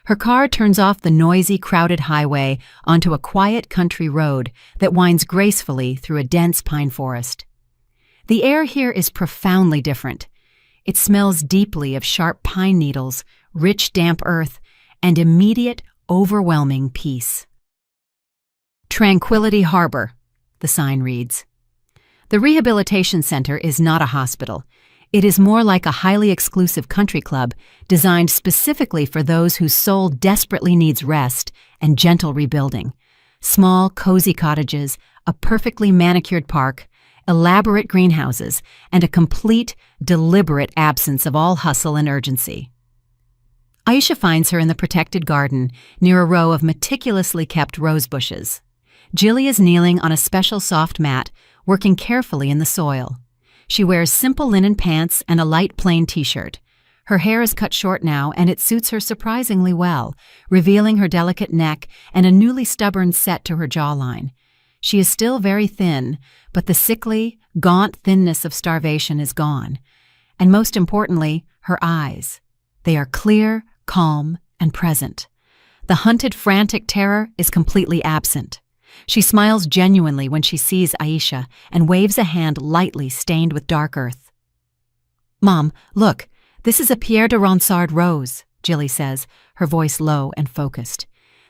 Her car turns off the noisy, crowded highway onto a quiet country road that winds gracefully through a dense pine forest. The air here is profoundly different. It smells deeply of sharp pine needles, rich damp earth, and immediate, overwhelming peace. Tranquility Harbor, the sign reads. The rehabilitation center is not a hospital. It is more like a highly exclusive country club designed specifically for those whose soul desperately needs rest and gentle rebuilding. Small, cozy cottages, a perfectly manicured park, elaborate greenhouses, and a complete, deliberate absence of all hustle and urgency. Aisha finds her in the protected garden near a row of meticulously kept rose bushes. Jilly is kneeling on a special soft mat, working carefully in the soil. She wears simple linen pants and a light plain t-shirt. Her hair is cut short now, and it suits her surprisingly well, revealing her delicate neck and a newly stubborn set to her jawline. She is still very thin, but the sickly, gaunt thinness of starvation is gone. And most importantly, her eyes. They are clear, calm, and present. The hunted, frantic terror is completely absent. She smiles genuinely when she sees Aisha and waves a hand lightly stained with dark earth. "Mom, look, this is a Pierre de Ronsard rose," Jilly says, her voice low and focused.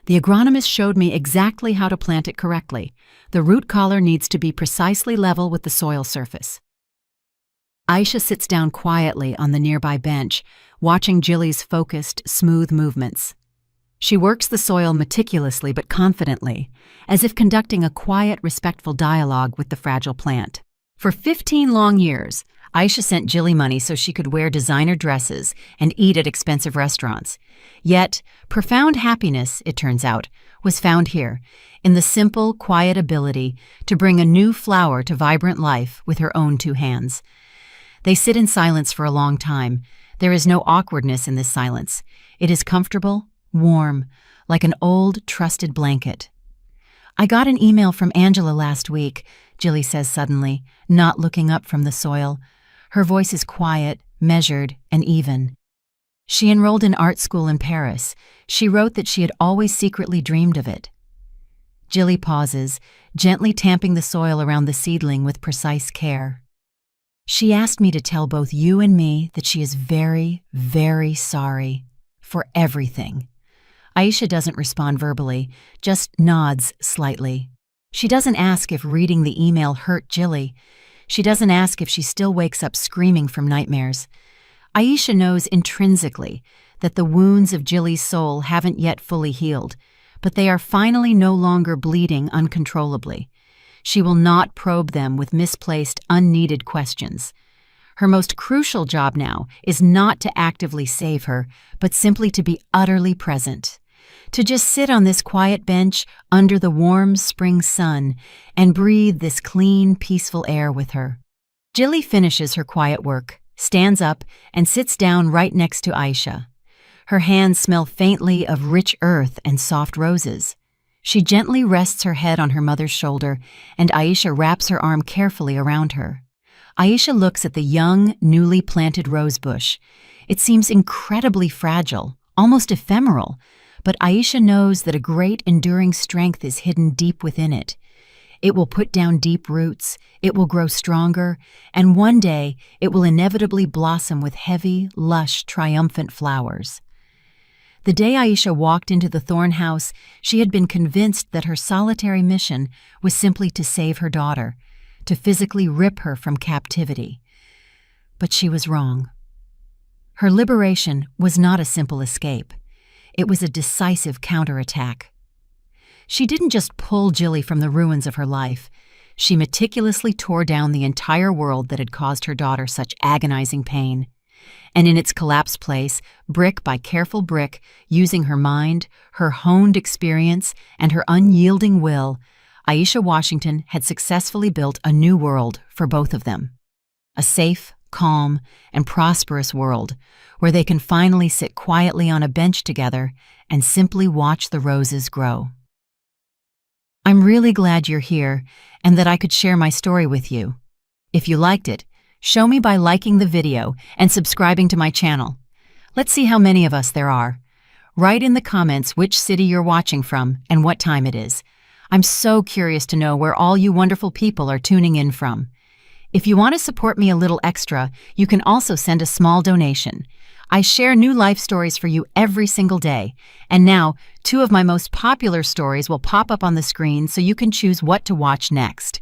"The agronomist showed me exactly how to plant it correctly. The root collar needs to be precisely level with the soil surface." Aisha sits down quietly on the nearby bench, watching Jilly's focused, smooth movements. She works the soil meticulously but confidently, as if conducting a quiet, respectful dialogue with the fragile plant. For 15 long years, Aisha sent Jilly money so she could wear designer dresses and eat at expensive restaurants. Yet, profound happiness, it turns out, was found here, in the simple, quiet ability to bring a new flower to vibrant life with her own two hands. They sit in silence for a long time. There is no awkwardness in this silence. It is comfortable, warm, like an old, trusted blanket. "I got an email from Angela last week," Jilly says suddenly, not looking up from the soil. Her voice is quiet, measured, and even. "She enrolled in art school in Paris. She wrote that she had always secretly dreamed of it." Jilly pauses, gently tamping the soil around the seedling with precise care. "She asked me to tell both you and me that she is very, very sorry for everything." Aisha doesn't respond verbally, just nods slightly. She doesn't ask if reading the email hurt Jilly. She doesn't ask if she still wakes up screaming from nightmares. Aisha knows intrinsically that the wounds of Jilly's soul haven't yet fully healed, but they are finally no longer bleeding uncontrollably. She will not probe them with misplaced, unneeded questions. Her most crucial job now is not to actively save her, but simply to be utterly present. to just sit on this quiet bench under the warm spring sun and breathe this clean, peaceful air with her. Jilly finishes her quiet work, stands up, and sits down right next to Aisha. Her hands smell faintly of rich earth and soft roses. She gently rests her head on her mother's shoulder, and Aisha wraps her arm carefully around her. Aisha looks at the young, newly planted rose bush. It seems incredibly fragile, almost ephemeral, but Aisha knows that a great enduring strength is hidden deep within it. It will put down deep roots, it will grow stronger, and one day it will inevitably blossom with heavy, lush, triumphant flowers. The day Aisha walked into the thorn house, she had been convinced that her solitary mission was simply to save her daughter, to physically rip her from captivity. But she was wrong. Her liberation was not a simple escape. It was a decisive counterattack. She didn't just pull Jilly from the ruins of her life. She meticulously tore down the entire world that had caused her daughter such agonizing pain. And in its collapsed place, brick by careful brick, using her mind, her honed experience, and her unyielding will, Aisha Washington had successfully built a new world for both of them. A safe, calm, and prosperous world where they can finally sit quietly on a bench together and simply watch the roses grow. I'm really glad you're here and that I could share my story with you. If you liked it, show me by liking the video and subscribing to my channel. Let's see how many of us there are. Write in the comments which city you're watching from and what time it is. I'm so curious to know where all you wonderful people are tuning in from. If you want to support me a little extra, you can also send a small donation. I share new life stories for you every single day. And now, 2 of my most popular stories will pop up on the screen so you can choose what to watch next.